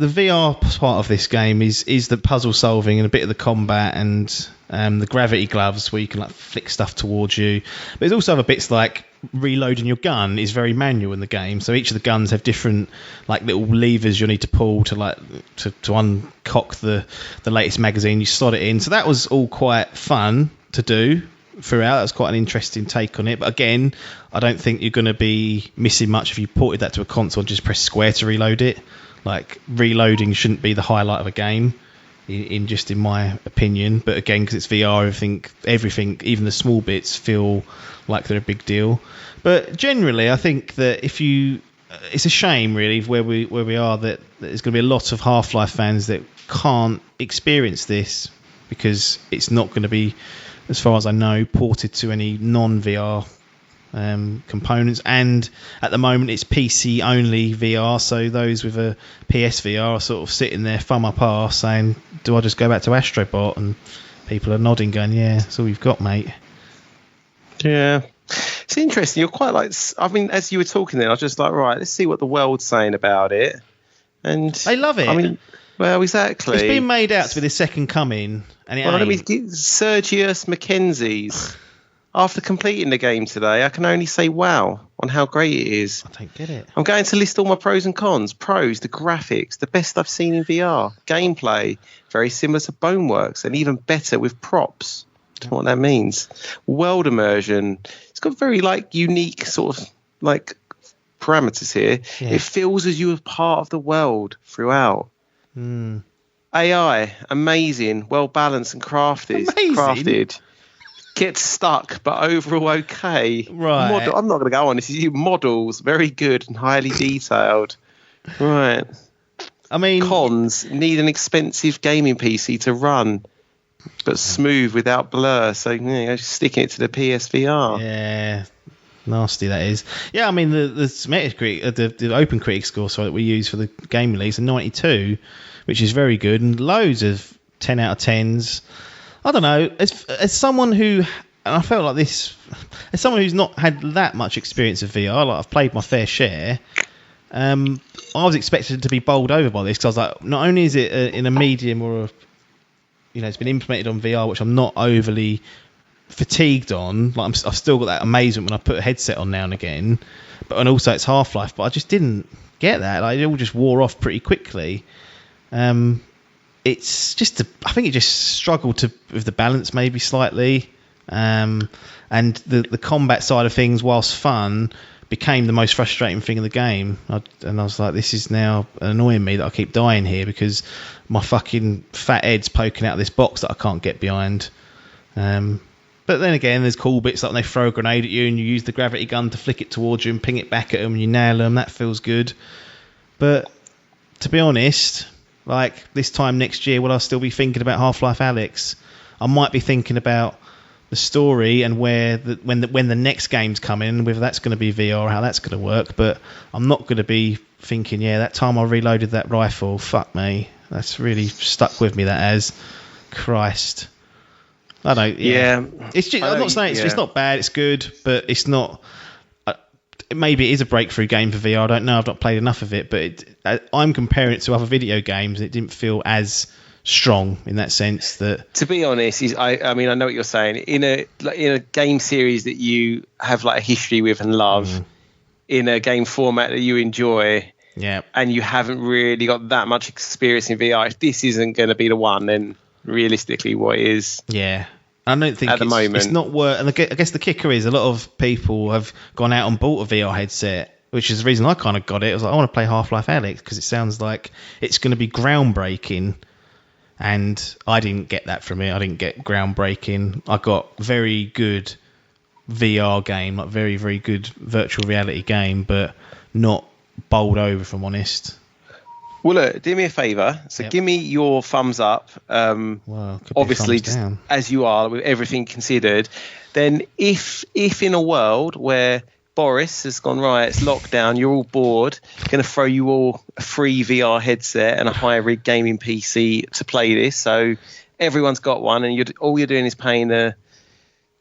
VR part of this game is the puzzle solving and a bit of the combat and the gravity gloves where you can like flick stuff towards you. But there's also other bits like reloading your gun is very manual in the game. So each of the guns have different like little levers you need to pull to uncock the latest magazine. You slot it in. So that was all quite fun to do throughout. That was quite an interesting take on it. But again, I don't think you're going to be missing much if you ported that to a console and just press square to reload it. Like, reloading shouldn't be the highlight of a game, in my opinion. But again, because it's VR, everything, even the small bits, feel like they're a big deal. But generally, I think that it's a shame really where we are, that there's going to be a lot of Half-Life fans that can't experience this because it's not going to be, as far as I know, ported to any non-VR components. And at the moment, it's PC only VR. So those with a PSVR are sort of sitting there, thumb up arse, saying, "Do I just go back to Astrobot?" And people are nodding, going, "Yeah, that's all we've got, mate." Yeah. It's interesting. You're quite like, I mean, as you were talking then, I was just like, right, let's see what the world's saying about it. And they love it. I mean, well, exactly. It's been made out to be the second coming. And Sergius Mackenzie's. After completing the game today, I can only say wow on how great it is. I don't get it. I'm going to list all my pros and cons. Pros, the graphics, the best I've seen in VR. Gameplay, very similar to Boneworks, and even better with props. Don't know what that means. World immersion. It's got very unique sort of parameters here. Yeah. It feels as you are part of the world throughout. AI, amazing, well balanced and crafted. Gets stuck, but overall okay. Right. I'm not going to go on. This is models, very good and highly detailed. Right. I mean, cons, need an expensive gaming PC to run, but smooth without blur. So sticking it to the PSVR. Yeah, nasty that is. Yeah, I mean the Metacritic, the Open Critic score that we use for the game release, a 92, which is very good, and loads of 10 out of 10s. I don't know. As someone who, and I felt like this, as someone who's not had that much experience of VR, like I've played my fair share. I was expected to be bowled over by this because I was like, not only is it in a medium or it's been implemented on VR, which I'm not overly fatigued on. Like I've still got that amazement when I put a headset on now and again, and also it's Half-Life. But I just didn't get that. Like, it all just wore off pretty quickly. It's just I think it just struggled with the balance maybe slightly, and the combat side of things, whilst fun, became the most frustrating thing in the game. And I was like, this is now annoying me that I keep dying here because my fucking fat head's poking out of this box that I can't get behind. But then again, there's cool bits like when they throw a grenade at you and you use the gravity gun to flick it towards you and ping it back at them and you nail them. That feels good. But to be honest, like this time next year, will I still be thinking about Half-Life Alyx? I might be thinking about the story and when the next game's coming, whether that's going to be VR or how that's going to work. But I'm not going to be thinking, that time I reloaded that rifle, fuck me. That's really stuck with me, that has. Christ. I don't. Yeah. It's just, I'm not saying it's not bad, it's good, but it's not. Maybe it is a breakthrough game for VR. I don't know. I've not played enough of it, but I'm comparing it to other video games, and it didn't feel as strong in that sense. That, to be honest, I mean, I know what you're saying. In a game series that you have a history with and love, in a game format that you enjoy, and you haven't really got that much experience in VR, if this isn't going to be the one, then realistically what it is. Yeah. I don't think at the moment it's not worth. And I guess the kicker is a lot of people have gone out and bought a VR headset, which is the reason I kind of got it. I was like, I want to play Half-Life Alyx because it sounds like it's going to be groundbreaking. And I didn't get that from it. I didn't get groundbreaking. I got very good VR game, like very, very good virtual reality game, but not bowled over, if I'm honest. Well, look, do me a favour. So give me your thumbs up. Well, obviously, thumbs down. as you are, with everything considered. Then if in a world where Boris has gone, right, it's lockdown, you're all bored, going to throw you all a free VR headset and a high-rig gaming PC to play this. So everyone's got one, and all you're doing is paying the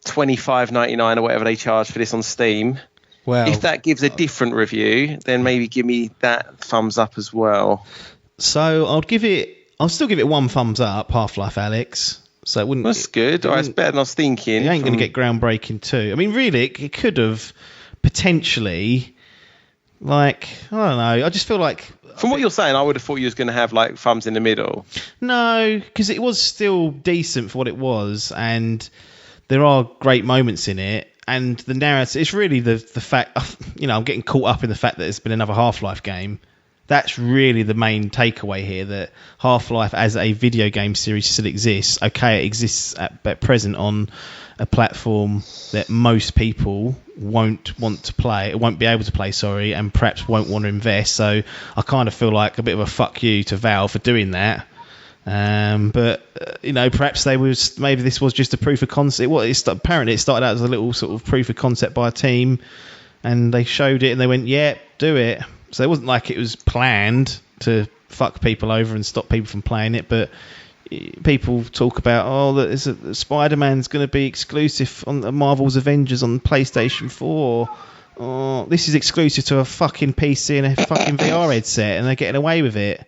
$25.99 or whatever they charge for this on Steam. Well, if that gives a different review, then maybe give me that thumbs up as well. So I'll still give it one thumbs up, Half-Life Alyx. So it wouldn't. That's good. It's better than I was thinking. It ain't going to get groundbreaking too. I mean, really, it could have potentially, like, I don't know. I just feel like, from what you're saying, I would have thought you was going to have like thumbs in the middle. No, because it was still decent for what it was, and there are great moments in it. And the narrative, it's really the fact, I'm getting caught up in the fact that there's been another Half-Life game. That's really the main takeaway here, that Half-Life as a video game series still exists. Okay, it exists at present on a platform that most people won't want to play, won't be able to play, and perhaps won't want to invest. So I kind of feel like a bit of a fuck you to Valve for doing that. But perhaps maybe this was just a proof of concept. Apparently it started out as a little sort of proof of concept by a team, and they showed it and they went, yeah, do it. So it wasn't like it was planned to fuck people over and stop people from playing it, but people talk about, that Spider-Man's going to be exclusive on the Marvel's Avengers on PlayStation 4. Oh, this is exclusive to a fucking PC and a fucking VR headset, and they're getting away with it.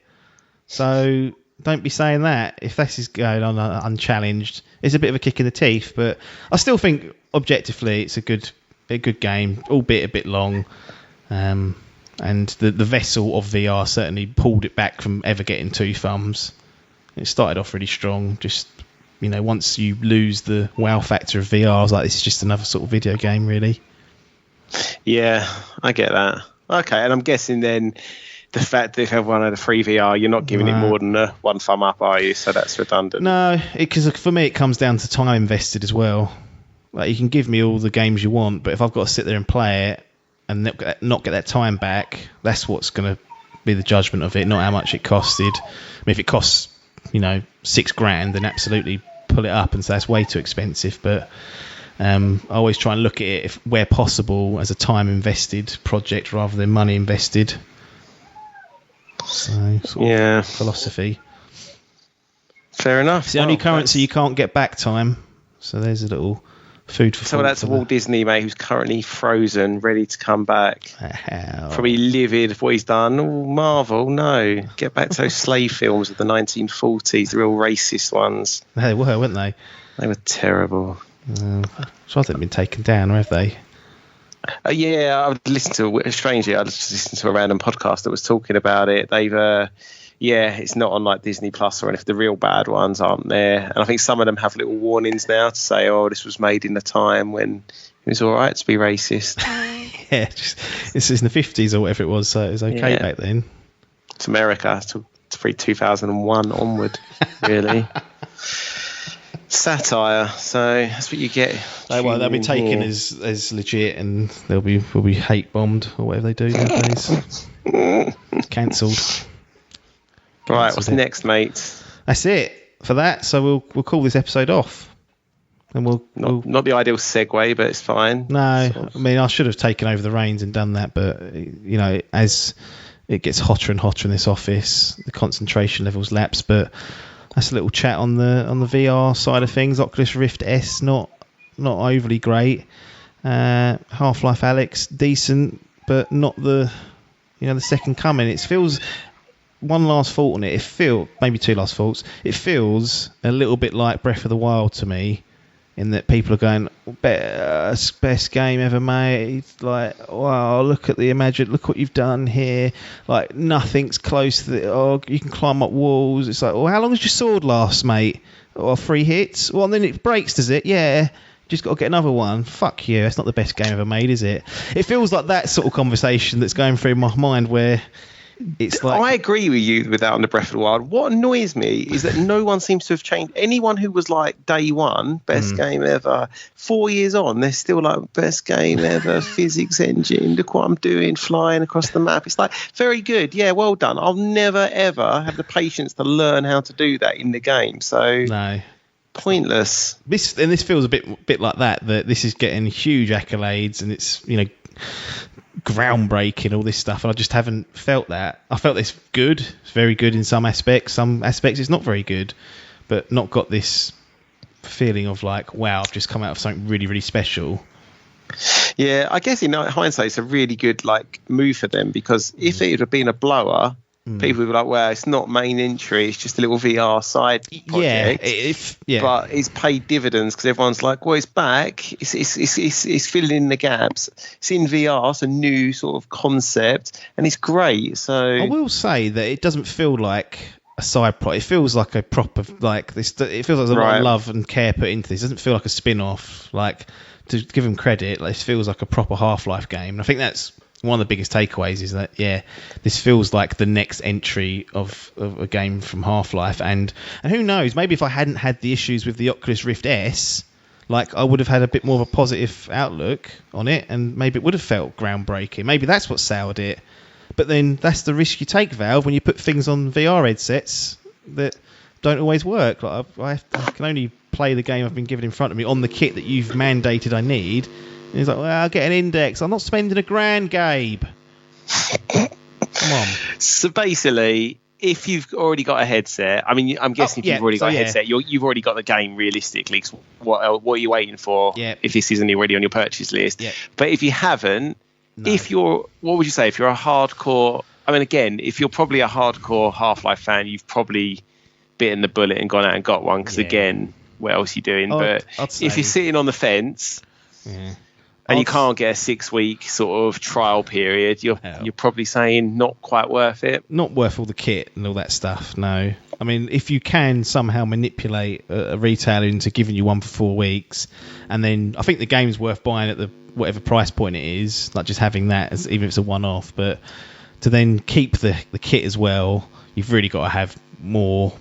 So don't be saying that. If this is going on unchallenged, it's a bit of a kick in the teeth. But I still think objectively it's a good game, albeit a bit long. And the vessel of VR certainly pulled it back from ever getting 2 thumbs. It started off really strong. Just, once you lose the wow factor of VR, I was like, this is just another sort of video game, really. Yeah, I get that. Okay, and I'm guessing then the fact that if everyone had a free VR, you're not giving it more than a 1 thumb up, are you? So that's redundant. No, because for me it comes down to time invested as well. Like, you can give me all the games you want, but if I've got to sit there and play it and not get that time back, that's what's going to be the judgment of it, not how much it costed. I mean, if it costs, $6,000, then absolutely pull it up and say that's way too expensive. But I always try and look at it, where possible, as a time invested project rather than money invested. So, sort of philosophy. Fair enough. It's the only currency you can't get back time. So there's a little food for thought. So that's Walt Disney, mate, who's currently frozen, ready to come back. Probably livid for what he's done. Oh, Marvel, no. Get back to those slave films of the 1940s, the real racist ones. They were, weren't they? They were terrible. So they've been taken down, or have they? Yeah, I would listen to, strangely, I just listened to a random podcast that was talking about it. They've, it's not on like Disney Plus or anything. The real bad ones aren't there. And I think some of them have little warnings now to say, this was made in a time when it was all right to be racist. Yeah, this is in the 50s or whatever it was, so it was okay back then. It's America, it's 2001 onward, really. Satire, so that's what you get. They'll be taken as legit, and will be hate bombed or whatever they do nowadays. Cancelled. Right, what's next, mate? That's it for that. So we'll call this episode off, and we'll not the ideal segue, but it's fine. No, I mean, I should have taken over the reins and done that, but as it gets hotter and hotter in this office, the concentration levels lapse. But that's a little chat on the VR side of things. Oculus Rift S, not overly great. Half-Life Alyx, decent, but not the second coming. It feels, one last fault on it. Maybe 2 last faults. It feels a little bit like Breath of the Wild to me, in that people are going, best game ever made. Like, wow, look at look what you've done here. Like, nothing's close to you can climb up walls. It's like, well, how long does your sword last, mate? Or 3 hits? Well, and then it breaks, does it? Yeah. Just got to get another one. Fuck you. That's not the best game ever made, is it? It feels like that sort of conversation that's going through my mind where it's like... I agree with you with that on the Breath of the Wild. What annoys me is that no one seems to have changed. Anyone who was like day one, best game ever, 4 years on, they're still like, best game ever, physics engine, look what I'm doing, flying across the map. It's like, very good. Yeah, well done. I'll never, ever have the patience to learn how to do that in the game. So... No. Pointless. This feels a bit like that this is getting huge accolades and it's, you know, groundbreaking, all this stuff, and I just haven't felt that. I felt it's good. It's very good in some aspects it's not very good, but not got this feeling of like, wow, I've just come out of something really, really special. Yeah, I guess in hindsight it's a really good like move for them, because if it had been a blower, people would be like, well, it's not main entry, it's just a little VR side project. But it's paid dividends because everyone's like, well, it's back, it's filling in the gaps, it's in VR, it's a new sort of concept, and it's great. So I will say that it doesn't feel like a side project. It feels like a proper, like this. It feels like there's a lot of love and care put into this. It doesn't feel like a spin-off. Like, to give them credit, like, this feels like a proper Half-Life game. And I think that's one of the biggest takeaways, is that, yeah, this feels like the next entry of a game from Half-Life. And who knows, maybe if I hadn't had the issues with the Oculus Rift S, like, I would have had a bit more of a positive outlook on it, and maybe it would have felt groundbreaking. Maybe that's what soured it. But then that's the risk you take, Valve, when you put things on VR headsets that don't always work. Like, I can only play the game I've been given in front of me on the kit that you've mandated I need. And he's like, well, I'll get an index. I'm not spending $1,000, Gabe. Come on. So basically, if you've already got a headset, I mean, I'm guessing if you've already got a headset, you've already got the game realistically. What are you waiting for if this isn't already on your purchase list? Yeah. But if you haven't, what would you say? If you're a hardcore, I mean, again, if you're probably a hardcore Half-Life fan, you've probably bitten the bullet and gone out and got one, because again, what else are you doing? But if you're sitting on the fence and you can't get a 6-week sort of trial period, you're probably saying not quite worth it. Not worth all the kit and all that stuff, no. I mean, if you can somehow manipulate a retailer into giving you one for 4 weeks, and then I think the game's worth buying at the whatever price point it is, like just having that, as even if it's a one-off, but to then keep the kit as well, you've really got to have more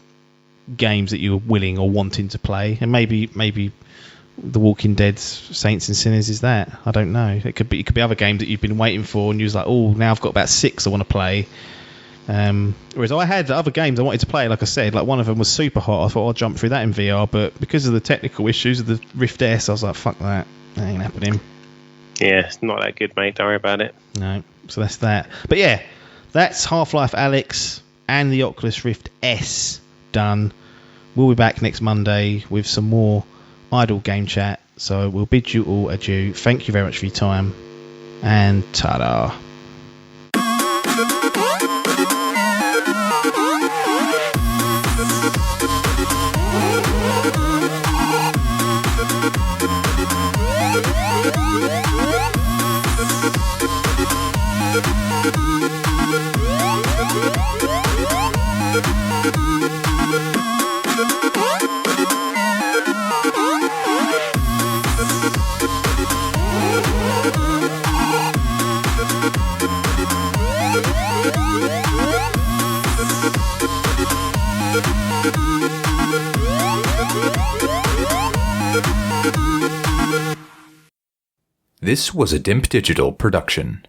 games that you're willing or wanting to play. And maybe The Walking Dead's Saints and Sinners is that. I don't know. It could be other games that you've been waiting for, and you was like, oh, now I've got about 6 I want to play. Whereas I had other games I wanted to play, like I said, like one of them was super hot. I thought I'll jump through that in VR, but because of the technical issues of the Rift S, I was like, fuck that. That ain't happening. Yeah, it's not that good, mate. Don't worry about it. No, so that's that. But yeah, that's Half-Life Alyx and the Oculus Rift S done. We'll be back next Monday with some more idle game chat. So we'll bid you all adieu. Thank you very much for your time, and ta-da. This was a Dimp Digital production.